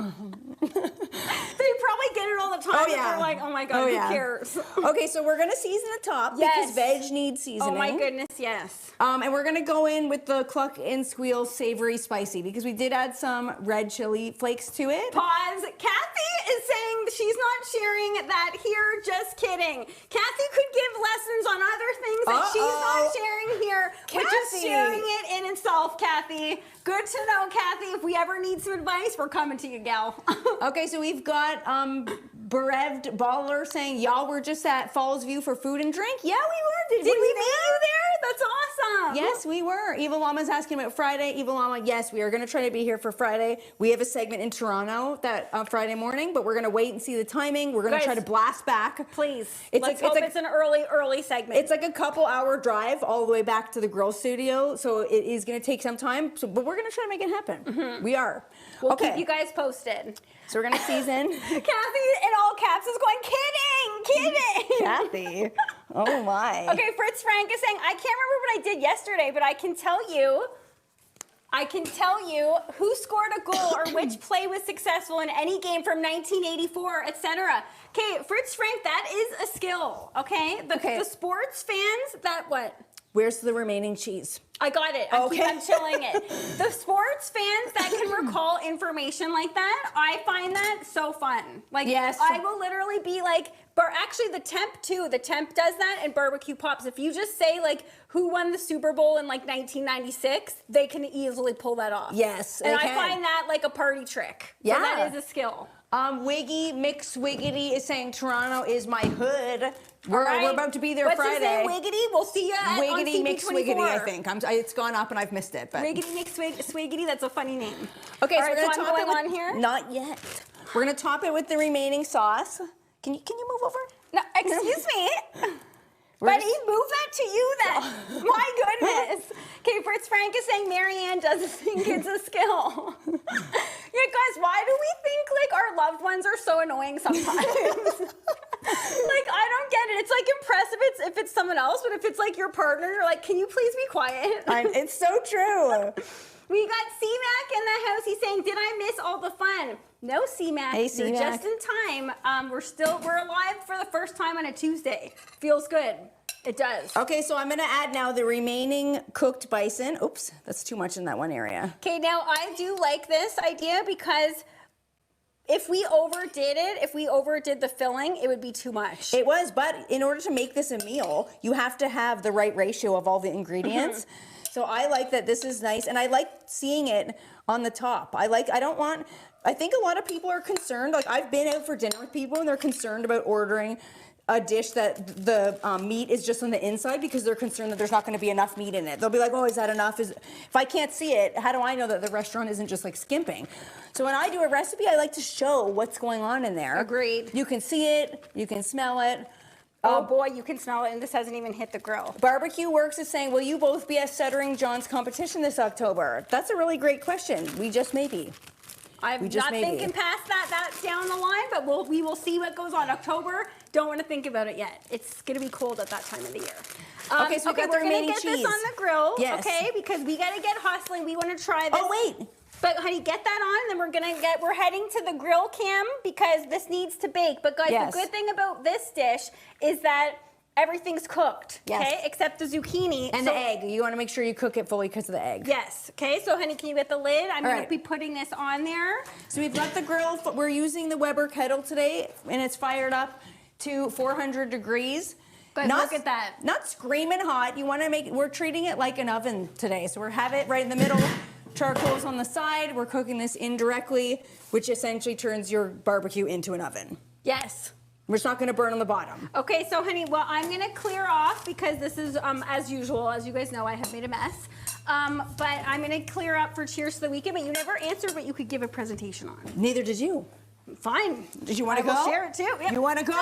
They probably get it all the time. Oh, and yeah. They're like, oh my God, who yeah. cares? Okay, so we're gonna season the top Yes. because veg needs seasoning. Oh my goodness, yes. And we're gonna go in with the Cluck and Squeal savory spicy because we did add some red chili flakes to it. Pause. Kathy is saying she's not sharing that here. Just kidding. Kathy could give lessons on other things that she's not sharing here. We're just Kathy. sharing it in itself, Kathy. Good to know, Kathy. If we ever need some advice, we're coming to you, gal. Okay, so we've got Bereved Baller saying, y'all were just at Falls View for food and drink. Yeah, we were. Did we meet you there? That's awesome. Yes, we were. Evil Llama's asking about Friday. Evil Llama, yes, we are going to try to be here for Friday. We have a segment in Toronto that Friday morning, but we're going to wait and see the timing. We're going to try to blast back. Please. Let's hope it's an early segment. It's like a couple-hour drive all the way back to the grill studio, so it is going to take some time, but we're going to try to make it happen. Mm-hmm. We are. We'll keep you guys posted. So we're going to season. Kathy, in all caps, is going, kidding. Kathy. Oh, my. Okay, Fritz Frank is saying, I can't remember what I did yesterday, but I can tell you who scored a goal or which play was successful in any game from 1984, etc. Okay, Fritz Frank, that is a skill, okay? The sports fans, that what? Where's the remaining cheese? I got it. I'm chilling it. The sports fans that can recall information like that, I find that so fun. Like, yes. I will literally be like, actually the temp too. The temp does that and barbecue pops. If you just say like who won the Super Bowl in like 1996, they can easily pull that off. Yes, and I find that like a party trick. Yeah, so that is a skill. Wiggy Mix Wiggity is saying Toronto is my hood. We're about to be there Friday. What's his name? Wiggity? We'll see you at Wiggity on Mix CP24. Wiggity, I think. It's gone up and I've missed it. But Wiggity Mix Swiggity, that's a funny name. Okay, all so right, we're gonna top it with, on here. Not yet. We're gonna top it with the remaining sauce. Can you move over? No, excuse me. Buddy, move that to you then. My goodness. Okay, Fritz Frank is saying Marianne doesn't think it's a skill. Yeah, guys, why do we think like our loved ones are so annoying sometimes? Like, I don't get it. It's like impressive if it's someone else, but if it's like your partner, you're like, can you please be quiet? It's so true. We got C-Mac in the house. He's saying, did I miss all the fun? No, C-Mac. Hey, C-Mac. You're just in time. We're alive for the first time on a Tuesday. Feels good. It does. Okay, so I'm gonna add now the remaining cooked bison. Oops, that's too much in that one area. Okay, now I do like this idea because if we overdid the filling, it would be too much. It was, but in order to make this a meal, you have to have the right ratio of all the ingredients. So I like that this is nice, and I like seeing it on the top. I think a lot of people are concerned, like I've been out for dinner with people and they're concerned about ordering a dish that the meat is just on the inside because they're concerned that there's not going to be enough meat in it. They'll be like, oh, is that enough? If I can't see it, how do I know that the restaurant isn't just like skimping? So when I do a recipe, I like to show what's going on in there. Agreed. You can see it, you can smell it. Oh boy, you can smell it, and this hasn't even hit the grill. Barbecue Works is saying, will you both be at Stuttering John's competition this October? That's a really great question. We just may be. I'm not thinking past that. That's down the line, but we will see what goes on October. Don't want to think about it yet. It's going to be cold at that time of the year. Okay, so we're going to get this on the grill, yes. Okay? Because we got to get hustling. We want to try this. Oh, wait. But honey, get that on, and then we're heading to the grill cam because this needs to bake. But guys, yes. The good thing about this dish is that everything's cooked, yes. Okay, except the zucchini. And the egg. You want to make sure you cook it fully because of the egg. Yes, okay, so honey, can you get the lid? I'm going to be putting this on there. So we've got the grill. We're using the Weber kettle today, and it's fired up to 400 degrees. Guys, look at that. Not screaming hot. You want to we're treating it like an oven today. So we have it right in the middle. Charcoal's on the side. We're cooking this indirectly, which essentially turns your barbecue into an oven. Yes. It's not going to burn on the bottom. Okay, so honey, well, I'm going to clear off because this is, as usual, as you guys know, I have made a mess. But I'm going to clear up for Cheers to the Weekend, but you never answered what you could give a presentation on. Neither did you. Fine. Did you want to go? I'll share it too. Yep. You want to go?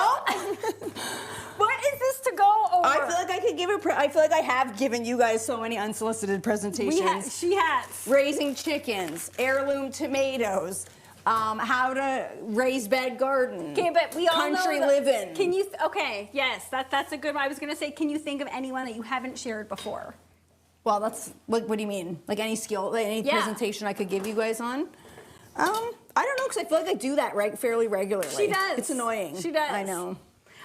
What is this to go over? I feel like I could give I feel like I have given you guys so many unsolicited presentations. She has. Raising chickens, heirloom tomatoes, how to raise bed garden. Okay, but we all country know living. Can you? Okay, yes, that's a good one. I was gonna say, can you think of anyone that you haven't shared before? Well, that's what do you mean? Like any skill, like any presentation I could give you guys on? I don't know, because I feel like I do that fairly regularly. She does. It's annoying. She does. I know.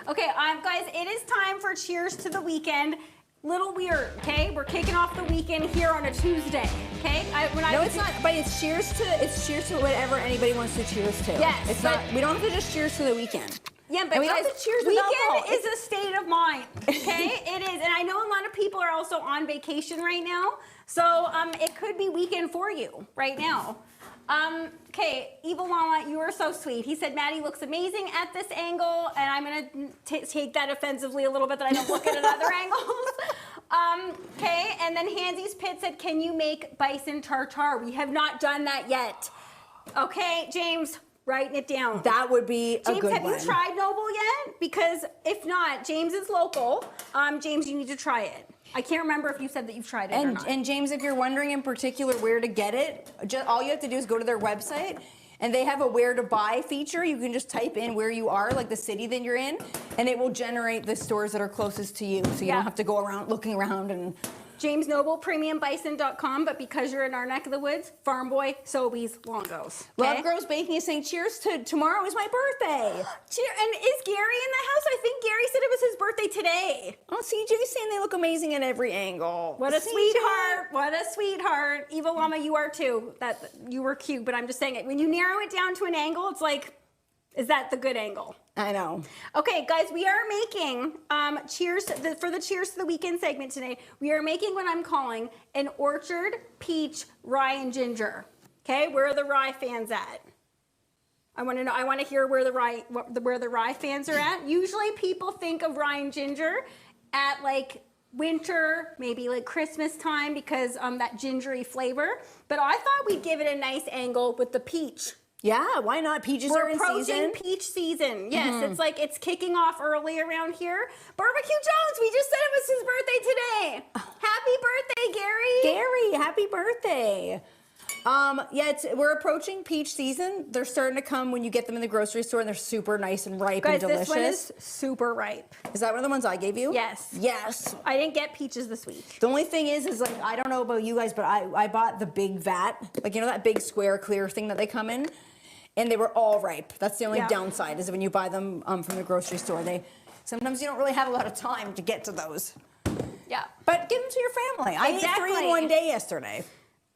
Okay, guys, it is time for Cheers to the Weekend. Little weird, okay? We're kicking off the weekend here on a Tuesday, okay? No, it's not. But it's cheers to whatever anybody wants to cheers to. Yes, it's not. We don't have to just cheers to the weekend. Yeah, but and we guys, don't have to cheers with alcohol. weekend is a state of mind, okay? It is, and I know a lot of people are also on vacation right now, so it could be weekend for you right now. Okay, Evil Mama, you are so sweet. He said, Maddie looks amazing at this angle, and I'm going to take that offensively a little bit that I don't look at other angles. Okay, and then Hansy's Pit said, can you make bison tartare? We have not done that yet. Okay, James, writing it down. That would be a good one. James, have you tried Noble yet? Because if not, James is local. James, you need to try it. I can't remember if you said that you've tried it or not. And James, if you're wondering in particular where to get it, all you have to do is go to their website, and they have a where to buy feature. You can just type in where you are, like the city that you're in, and it will generate the stores that are closest to you, so you don't have to go around looking around and... James Noble, premiumbison.com, but because you're in our neck of the woods, Farm Boy, Sobeys, Longos. Okay? Love Grows Baking is saying cheers to tomorrow is my birthday. And is Gary in the house? I think Gary said it was his birthday today. Oh, CJ's saying they look amazing at every angle. What a sweetheart. What a sweetheart. Evil Mama, you are too. You were cute, but I'm just saying it. When you narrow it down to an angle, it's like, is that the good angle? I know. Okay, guys, we are making for the Cheers to the Weekend segment today. We are making what I'm calling an orchard peach rye and ginger. Okay, where are the rye fans at? I want to know. I want to hear where the rye fans are at. Usually, people think of rye and ginger at like winter, maybe like Christmas time because that gingery flavor. But I thought we'd give it a nice angle with the peach. Yeah, why not? Peaches are in season. We're approaching peach season. Yes, it's like it's kicking off early around here. Barbecue Jones, we just said it was his birthday today. Happy birthday, Gary. Gary, happy birthday. We're approaching peach season. They're starting to come when you get them in the grocery store, and they're super nice and ripe and delicious. This one is super ripe. Is that one of the ones I gave you? Yes. Yes. I didn't get peaches this week. The only thing is like, I don't know about you guys, but I bought the big vat. Like, you know that big square clear thing that they come in? And they were all ripe. That's the only downside is when you buy them from the grocery store. Sometimes you don't really have a lot of time to get to those. Yeah. But give them to your family. I ate 3 in one day yesterday.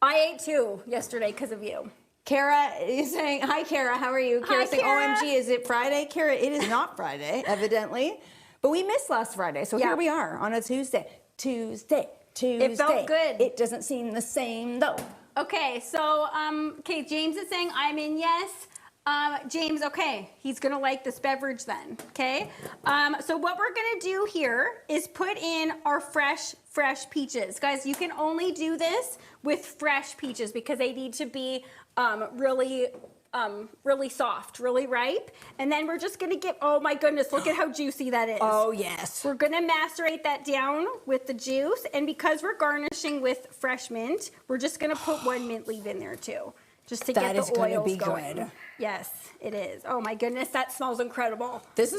I ate 2 yesterday because of you. Kara is saying, hi, Kara, how are you? Kara's saying, Kara. OMG, is it Friday? Kara, it is not Friday, evidently. But we missed last Friday, so here we are on a Tuesday. Tuesday. It felt good. It doesn't seem the same, though. Okay, so, James is saying I'm in yes. James, okay, he's gonna like this beverage then, okay? So what we're gonna do here is put in our fresh peaches. Guys, you can only do this with fresh peaches because they need to be really soft, really ripe. And then we're just gonna get, oh my goodness, look at how juicy that is. Oh yes. We're gonna macerate that down with the juice, and because we're garnishing with fresh mint, we're just gonna put 1 mint leaf in there too, just to get the oils going. That is gonna be good. Yes, it is. Oh my goodness, that smells incredible. This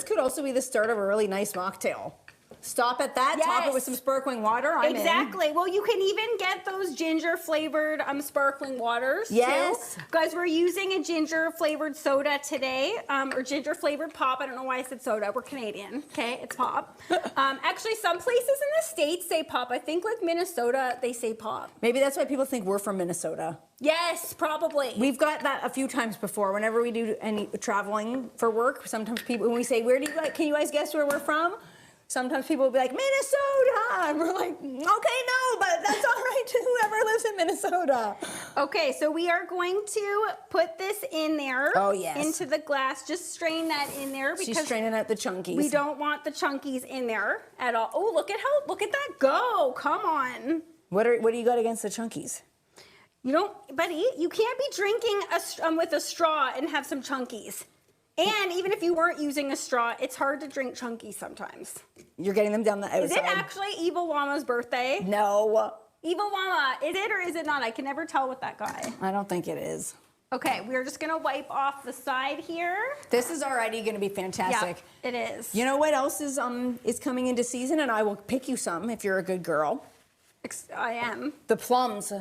could also be the start of a really nice mocktail. Stop at that, top it with some sparkling water. I'm exactly. Well, you can even get those ginger flavored sparkling waters yes. too. Guys, we're using a ginger flavored soda today, or ginger flavored pop. I don't know why I said soda. We're Canadian, okay? It's pop. Actually, some places in the States say pop. I think like Minnesota, they say pop. Maybe that's why people think we're from Minnesota. Yes, probably. We've got that a few times before. Whenever we do any traveling for work, sometimes people, when we say, can you guys guess where we're from? Sometimes people will be like, Minnesota! And we're like, okay, no, but that's all right to whoever lives in Minnesota. Okay, so we are going to put this in there. Oh, yes. Into the glass. Just strain that in there. Because she's straining out the chunkies. We don't want the chunkies in there at all. Oh, look at that go. Come on. What do you got against the chunkies? Buddy, you can't be drinking with a straw and have some chunkies. And even if you weren't using a straw, it's hard to drink chunkies sometimes. You're getting them down the outside. Is it actually Evil Llama's birthday? No. Evil Llama, is it or is it not? I can never tell with that guy. I don't think it is. Okay, we're just gonna wipe off the side here. This is already gonna be fantastic. Yeah, it is. You know what else is coming into season, and I will pick you some if you're a good girl. I am. The plums.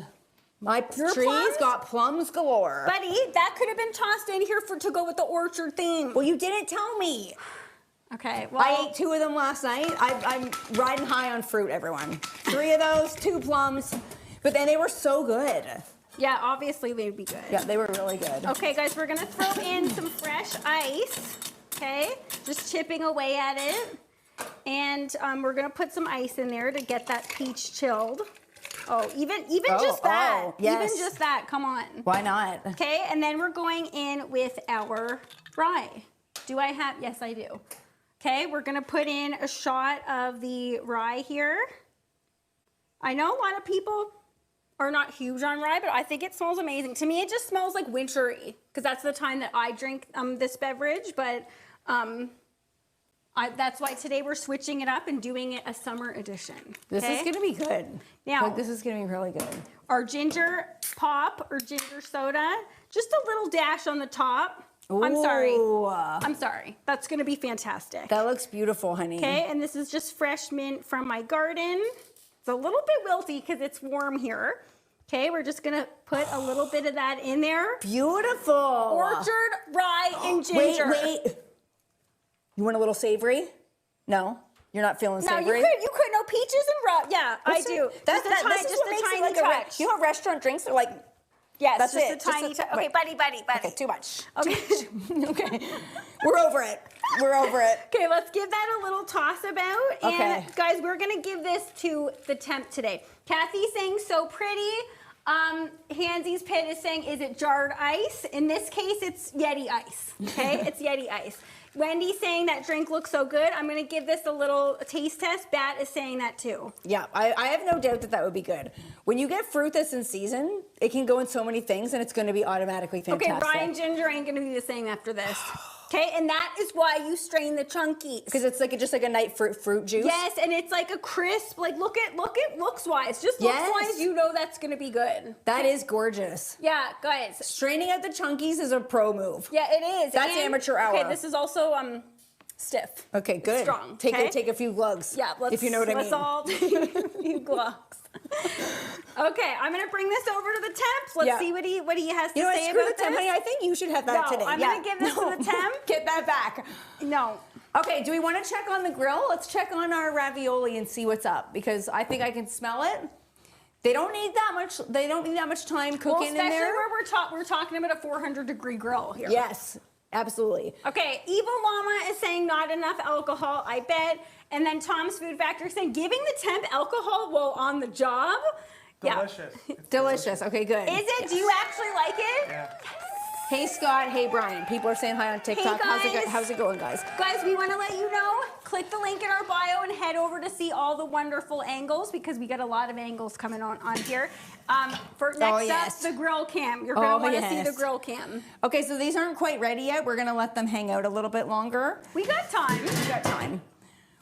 My tree's got plums galore. Buddy, that could have been tossed in here to go with the orchard theme. Well, you didn't tell me. Okay, well. I ate 2 of them last night. I'm riding high on fruit, everyone. 3 of those, 2 plums. But then they were so good. Yeah, obviously they'd be good. Yeah, they were really good. Okay, guys, we're gonna throw in some fresh ice. Okay, just chipping away at it. And we're gonna put some ice in there to get that peach chilled. Oh, even just that. Yes. Even just that, come on. Why not? Okay, and then we're going in with our rye. Do I have, yes I do. Okay, we're gonna put in a shot of the rye here. I know a lot of people are not huge on rye, but I think it smells amazing. To me, it just smells like wintry, because that's the time that I drink this beverage, but that's why today we're switching it up and doing it a summer edition. This is gonna be good. Now, this is gonna be really good. Our ginger pop or ginger soda, just a little dash on the top. I'm sorry. I'm sorry. That's gonna be fantastic. That looks beautiful, honey. Okay, and this is just fresh mint from my garden. It's a little bit wilty because it's warm here. Okay, we're just gonna put a little bit of that in there. Beautiful. Orchard, rye, and ginger. Wait. You want a little savory? No? You're not feeling savory? No, you could. No, peaches and rye. Yeah, I do. This is what makes it like touch. You know how restaurant drinks are like, yes, that's just it. a tiny touch. Okay, buddy. Okay, too much. Okay. Okay. We're over it. We're over it. Okay, let's give that a little toss about. And Okay. guys, we're gonna give this to the temp today. Kathy's saying so pretty. Hansy's Pit is saying, is it jarred ice? In this case, it's Yeti ice. Okay, it's Yeti ice. Wendy's saying that drink looks so good. I'm gonna give this a little taste test. Bat is saying that too. Yeah, I have no doubt that would be good. When you get fruit that's in season, it can go in so many things and it's gonna be automatically fantastic. Okay, Brian Ginger ain't gonna be the same after this. Okay, and that is why you strain the chunkies. Because it's like just like a night fruit juice. Yes, and it's like a crisp, like look at looks wise. Just looks wise, you know that's gonna be good. That is gorgeous. Yeah, guys. Straining out the chunkies is a pro move. Yeah, it is. That's amateur hour. Okay, this is also stiff. Okay, good. Strong. Take a few glugs. Yeah, if you know what I mean. Let's all take a few glugs. Okay, I'm gonna bring this over to the temp. Let's see what he has to say screw about the temp. this. Honey, I think you should have that today. I'm gonna give this to the temp. Get that back. No. Okay, do we want to check on the grill? Let's check on our ravioli and see what's up, because I think I can smell it. They don't need that much. They don't need that much time cooking in there. Especially where we're talking about a 400-degree grill here. Yes, absolutely. Okay, Evil Llama is saying not enough alcohol, I bet. And then Tom's Food Factory saying giving the temp alcohol while on the job. Delicious. Yeah. Delicious. Okay, good. Is it? Do you actually like it? Yeah. Hey Scott, hey Brian. People are saying hi on TikTok. Hey, How's it going, guys? Guys, we want to let you know, click the link in our bio and head over to see all the wonderful angles, because we got a lot of angles coming on here. For next up, the grill cam. You're going to want to see the grill cam. Okay, so these aren't quite ready yet. We're going to let them hang out a little bit longer. We got time. We got time.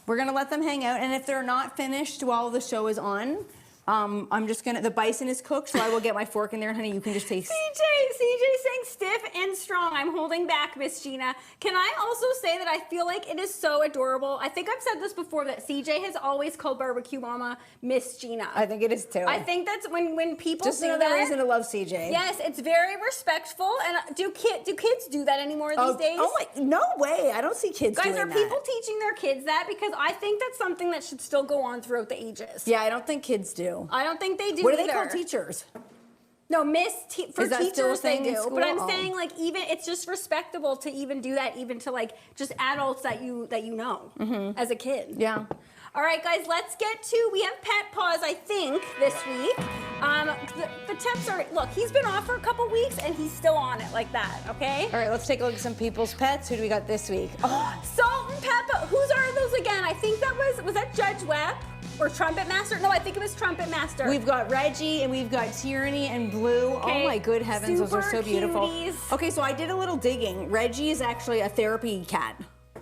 We're going to let them hang out, and if they're not finished while the show is on, I'm just gonna, the bison is cooked, so I will get my fork in there, honey. You can just taste. CJ saying stiff and strong. I'm holding back, Miss Gina. Can I also say that I feel like it is so adorable? I think I've said this before, that CJ has always called Barbecue Mama Miss Gina. I think it is too. I think that's when people just do another that, reason to love CJ. Yes, it's very respectful. And do kids do that anymore these days? Oh my, no way. I don't see kids Guys, doing are that. people teaching their kids that? Because I think that's something that should still go on throughout the ages. Yeah, I don't think kids do. I don't think they do. What do they call teachers? No, for Is that still a teachers they thing in do. school? But I'm saying, like, even it's just respectable to even do that, even to like just adults that you know as a kid. Yeah. All right, guys, let's get to, we have Pet Paws, I think, this week. The temps are, look, he's been off for a couple weeks and he's still on it like that, okay? All right, let's take a look at some people's pets. Who do we got this week? Oh, Salt and Pepper, whose are those again? I think that was that Judge Webb? or Trumpet Master. No, I think it was Trumpet Master. We've got Reggie and we've got Tyranny and Blue. Okay. Oh my good heavens, those are so beautiful. Cuties. Okay, so I did a little digging. Reggie is actually a therapy cat.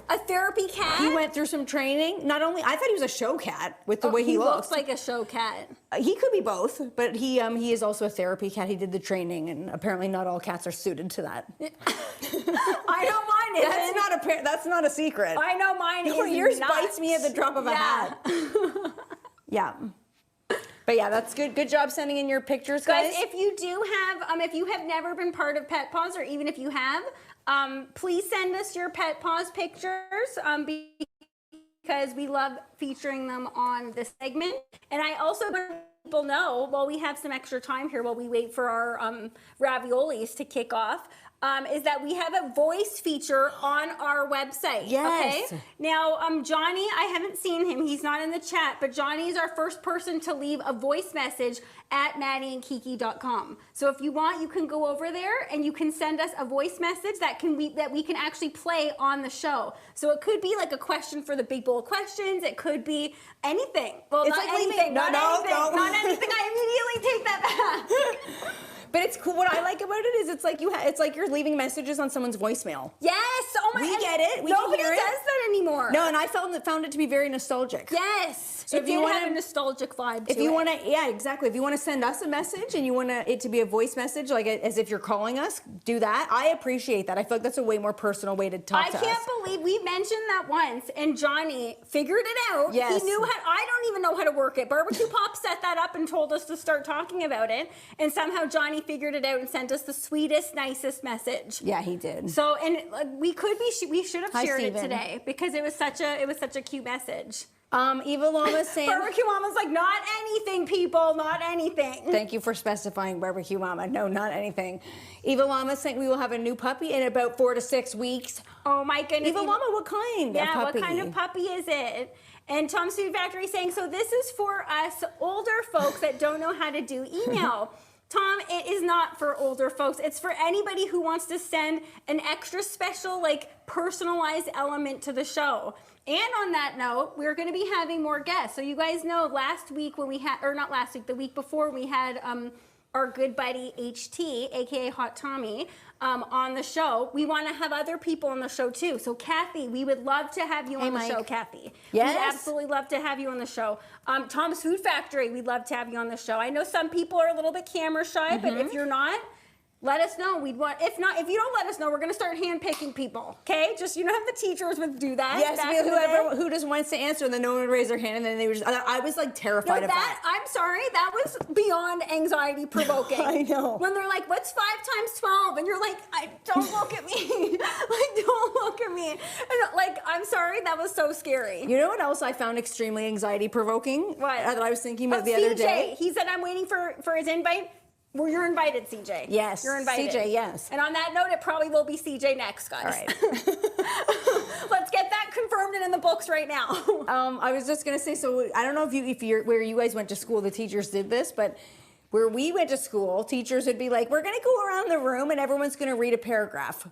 A therapy cat? He went through some training. Not only, I thought he was a show cat with the way he looks. He looks like a show cat. He could be both, but he is also a therapy cat. He did the training, and apparently not all cats are suited to that. I know mine isn't. That's not a secret. I know mine isn't. Yours bites me at the drop of a hat. Yeah. But yeah, that's good. Good job sending in your pictures, guys. If you do have, if you have never been part of Pet Paws, or even if you have, please send us your Pet Paws pictures, because we love featuring them on this segment. And I also want people know, while we have some extra time here, while we wait for our raviolis to kick off, is that we have a voice feature on our website. Yes. Okay? Now, Johnny, I haven't seen him. He's not in the chat, but Johnny is our first person to leave a voice message at maddieandkiki.com. So if you want, you can go over there and you can send us a voice message that we can actually play on the show. So it could be like a question for the Big Bowl of Questions. It could be anything. Well, it's not like anything. No. Not anything. I immediately take that back. But it's cool. What I like about it is it's like you're leaving messages on someone's voicemail. Yes. Oh my. We get it. We Nobody can hear does it. that anymore. No, and I found it to be very nostalgic. Yes. So if you have a nostalgic vibe to if you it. want to, yeah, exactly. If you want to send us a message and you want it to be a voice message, like as if you're calling us, do that. I appreciate that. I feel like that's a way more personal way to talk to us. I can't believe we mentioned that once, and Johnny figured it out. Yes. He knew how. I don't even know how to work it. Barbecue Pop set that up and told us to start talking about it, and somehow Johnny figured it out and sent us the sweetest, nicest message. Yeah, he did. So, and we should have shared it Steven. today because it was such a cute message. Eva Llama's saying, Barbecue Mama's like, not anything, people, not anything. thank you for specifying Barbecue Mama. No, not anything. Eva Llama's saying we will have a new puppy in about 4 to 6 weeks. Oh my goodness. Eva Llama, what kind of puppy? What kind of puppy is it? And Tom's Food Factory saying, so this is for us older folks that don't know how to do email. Tom, it is not for older folks. It's for anybody who wants to send an extra special, like, personalized element to the show. And on that note, we're going to be having more guests. So you guys know last week when we had, or not last week, the week before, we had our good buddy HT, aka Hot Tommy, on the show. We want to have other people on the show too. So Kathy, we would love to have you on the show, Kathy. Yes. We'd absolutely love to have you on the show. Tom's Food Factory, we'd love to have you on the show. I know some people are a little bit camera shy, but if you're not, let us know. We'd want. If not, if you don't let us know, we're going to start handpicking people. Okay, just how the teachers would do that. Yes, who just wants to answer, and then no one would raise their hand, and then they would just. I was like terrified of that. I'm sorry, that was beyond anxiety provoking. I know. When they're like, "What's 5 times 12?" and you're like, "Don't look at me." Don't look at me. And I'm sorry, that was so scary. You know what else I found extremely anxiety provoking? What? That I was thinking about the other day. He said, "I'm waiting for his invite." Well, you're invited, CJ. Yes. You're invited. CJ, yes. And on that note, it probably will be CJ next, guys. All right. Let's get that confirmed and in the books right now. I was just gonna say, so I don't know if you're where you guys went to school, the teachers did this, but where we went to school, teachers would be like, we're gonna go around the room and everyone's gonna read a paragraph.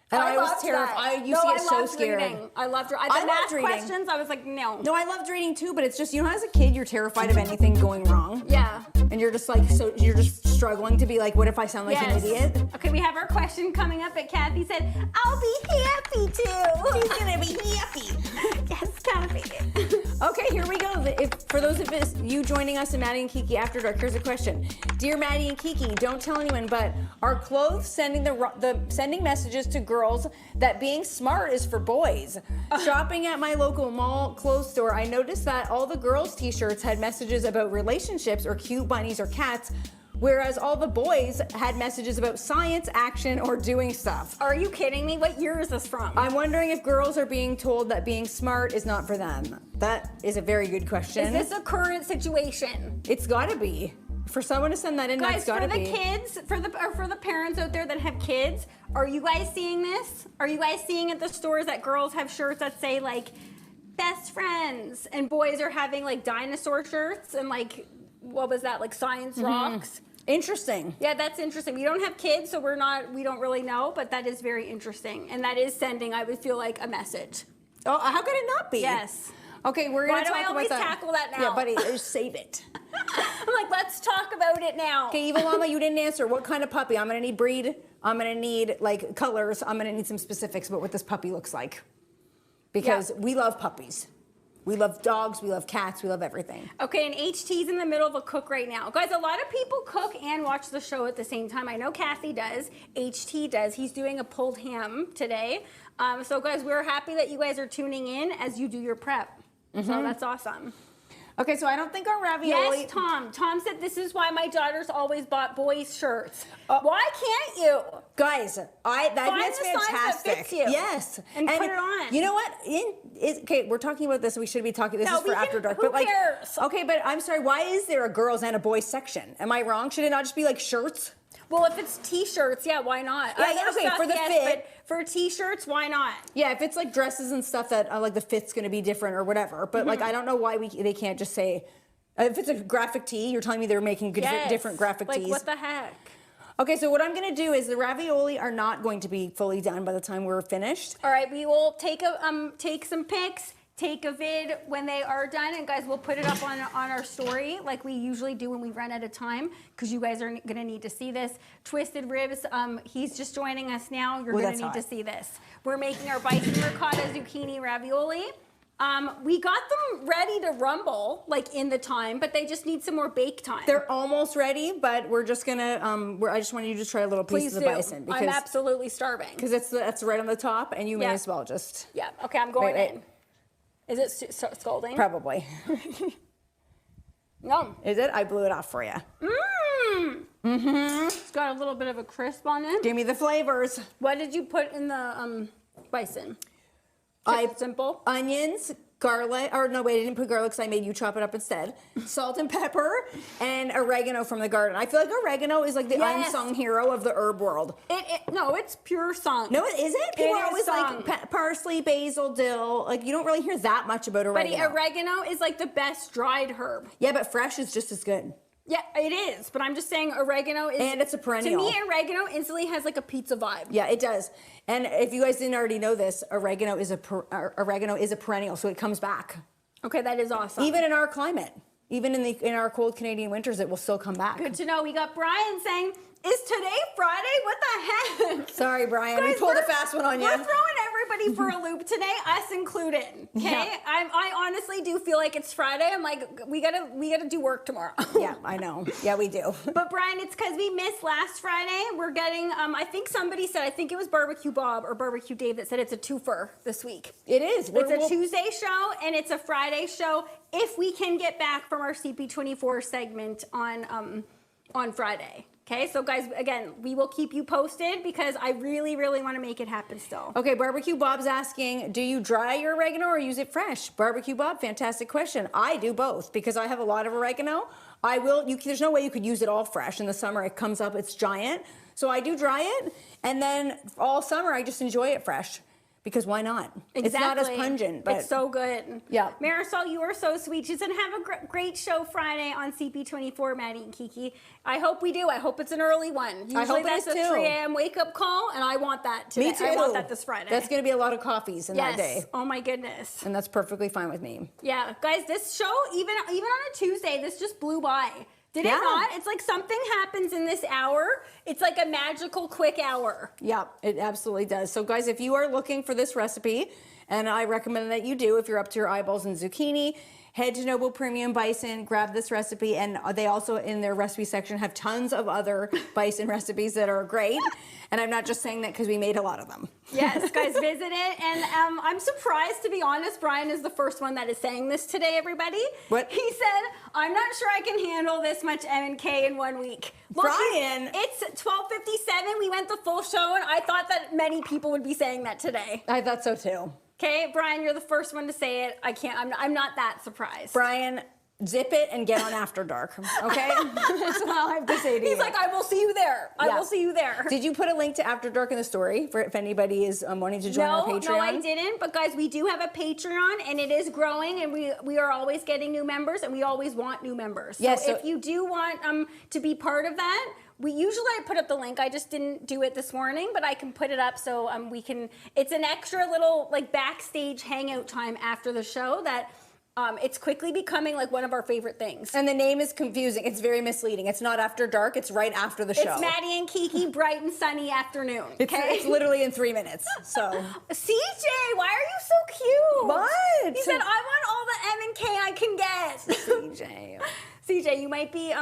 And I was terrified. I used to get so scared. I loved reading. I The loved math reading. questions, I was like, no. No, I loved reading too, but it's just, as a kid, you're terrified of anything going wrong. Yeah. And you're just like, so you're just struggling to be like, what if I sound like an idiot? Okay, we have our question coming up, but Kathy said, I'll be happy to. She's gonna be happy. Yes, Kathy. Okay, here we go. For those of you joining us in Maddie and Kiki After Dark, here's a question. Dear Maddie and Kiki, don't tell anyone, but are clothes sending sending messages to girls that being smart is for boys? Shopping at my local mall clothes store, I noticed that all the girls' t-shirts had messages about relationships or cute bunnies or cats, whereas all the boys had messages about science, action, or doing stuff. Are you kidding me? What year is this from? I'm wondering if girls are being told that being smart is not for them. That is a very good question. Is this a current situation? It's gotta be. For someone to send that in, Guys, that's gotta be. for the kids, for the parents out there that have kids, are you guys seeing this? Are you guys seeing at the stores that girls have shirts that say like best friends, and boys are having like dinosaur shirts and like, what was that, like science rocks? Interesting. Yeah, that's interesting. We don't have kids, so we don't really know, but that is very interesting. And that is sending, I would feel like, a message. Oh, how could it not be? Yes. Okay, we're going to talk Why do I always about that. tackle that now? Yeah, buddy, just save it. I'm like, let's talk about it now. Okay, Eva Lama, you didn't answer. What kind of puppy? I'm going to need breed. I'm going to need like colors. I'm going to need some specifics about what this puppy looks like. Because we love puppies. We love dogs, we love cats, we love everything. Okay, and HT's in the middle of a cook right now. Guys, a lot of people cook and watch the show at the same time. I know Kathy does, HT does. He's doing a pulled ham today. So guys, we're happy that you guys are tuning in as you do your prep. So that's awesome. Okay, so I don't think our ravioli... Yes, Tom. Tom said this is why my daughter's always bought boys' shirts. Why can't you? Guys, that's Find the size that fantastic. fits you. Yes. And put it on. You know what? Okay, we're talking about this. We should be talking. This is for After Dark. Who cares? Okay, but I'm sorry. Why is there a girls and a boys section? Am I wrong? Should it not just be like shirts? Well, if it's t-shirts, yeah, why not? Yeah, Other okay, stuff, for the yes, fit. but for t-shirts, why not? Yeah, if it's like dresses and stuff that like the fit's going to be different or whatever. But like I don't know why they can't just say if it's a graphic tee. You're telling me they're making different graphic tees. Like what the heck? Okay, so what I'm going to do is the ravioli are not going to be fully done by the time we're finished. All right, we will take some pics, take a vid when they are done, and guys, we'll put it up on our story like we usually do when we run out of time, because you guys are going to need to see this. Twisted Ribs, he's just joining us now. You're going to need to see this. We're making our Bison ricotta zucchini ravioli. We got them ready to rumble, like in the time, but they just need some more bake time. They're almost ready, but we're just gonna. I just wanted you to try a little piece of the bison because I'm absolutely starving. Because that's right on the top, and you may as well just. Yeah. Okay, I'm going in. Is it scalding? Probably. No. Is it? I blew it off for you. It's got a little bit of a crisp on it. Give me the flavors. What did you put in the bison? Simple. Onions, garlic, or no, wait, I didn't put garlic because I made you chop it up instead. Salt and pepper, and oregano from the garden. I feel like oregano is like the unsung hero of the herb world. No, it's pure song. No, is it? People are always like parsley, basil, dill. Like you don't really hear that much about oregano. But oregano is like the best dried herb. Yeah, but fresh is just as good. Yeah, it is. But I'm just saying oregano is... And it's a perennial. To me, oregano instantly has like a pizza vibe. Yeah, it does. And if you guys didn't already know this, oregano is a perennial, so it comes back. Okay, that is awesome. Even in our climate. Even in our cold Canadian winters, it will still come back. Good to know. We got Brian saying, is today Friday? What the heck? Sorry, Brian. We pulled a fast one on you. We're throwing everybody for a loop today, us included. Okay? Yeah. I honestly do feel like it's Friday. I'm like, we gotta do work tomorrow. Yeah, I know. Yeah, we do. But Brian, it's because we missed last Friday. We're getting, I think somebody said, I think it was Barbecue Bob or Barbecue Dave that said it's a twofer this week. It is. It's a Tuesday show and it's a Friday show if we can get back from our CP24 segment on Friday. Okay, so guys, again, we will keep you posted because I really, really want to make it happen still. Okay, Barbecue Bob's asking, do you dry your oregano or use it fresh? Barbecue Bob, fantastic question. I do both because I have a lot of oregano. There's no way you could use it all fresh. In the summer, it comes up, it's giant. So I do dry it, and then all summer, I just enjoy it fresh. Because why not? Exactly. It's not as pungent, but it's so good. Yeah. Marisol, you are so sweet. She said, have a great show Friday on CP24, Maddie and Kiki. I hope we do. I hope it's an early one. Usually I hope that's it is a too. 3 a.m. wake-up call, and I want that today. Me too. I want that this Friday. That's going to be a lot of coffees in that day. Oh my goodness. And that's perfectly fine with me. Yeah, guys, this show, even on a Tuesday, this just blew by. Did it not? It's like something happens in this hour. It's like a magical quick hour. Yeah, it absolutely does. So guys, if you are looking for this recipe, and I recommend that you do if you're up to your eyeballs in zucchini, head to Noble Premium Bison, grab this recipe, and they also in their recipe section have tons of other bison recipes that are great. And I'm not just saying that because we made a lot of them. Yes, guys, visit it. And I'm surprised, to be honest, Brian is the first one that is saying this today, everybody. What? He said, I'm not sure I can handle this much M&K in 1 week. Look, Brian! It's 12:57. We went the full show, and I thought that many people would be saying that today. I thought so too. Okay, Brian, you're the first one to say it. I'm not that surprised. Brian, zip it and get on After Dark, okay? That's all I have to say to you. He's like, I will see you there. I will see you there. Did you put a link to After Dark in the story for if anybody is wanting to join our Patreon? No, I didn't. But guys, we do have a Patreon, and it is growing, and we are always getting new members, and we always want new members. Yes, so if you do want to be part of that, I put up the link. I just didn't do it this morning, but I can put it up so we can. It's an extra little like backstage hangout time after the show that It's quickly becoming like one of our favorite things. And the name is confusing. It's very misleading. It's not after dark. It's right after the show. It's Maddie and Kiki, bright and sunny afternoon. It's literally in 3 minutes. So CJ, why are you so cute? What? He said, I want all the M and K I can get. CJ. CJ, you might be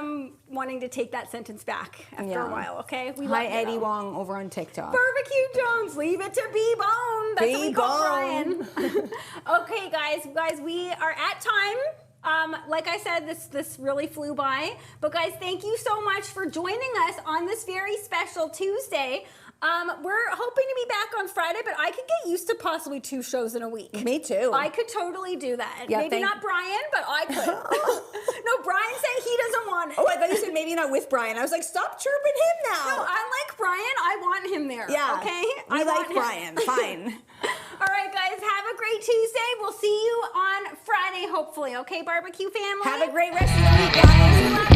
wanting to take that sentence back after a while, okay? We Hi, love you, Eddie though. Wong over on TikTok. Barbecue Jones, leave it to B-Bone. That's what we call Brian. Okay, guys, we are at time. Like I said, this really flew by. But guys, thank you so much for joining us on this very special Tuesday. We're hoping to be back on Friday, but I could get used to possibly 2 shows in a week. Me too. I could totally do that. Yeah, maybe not Brian, but I could. No, Brian said he doesn't want it. Oh, I thought you said maybe not with Brian. I was like, stop chirping him now. No, I like Brian. I want him there. Yeah. Okay? I like want him. Brian. Fine. All right, guys. Have a great Tuesday. We'll see you on Friday, hopefully. Okay, Barbecue Family? Have a great rest of the week, guys.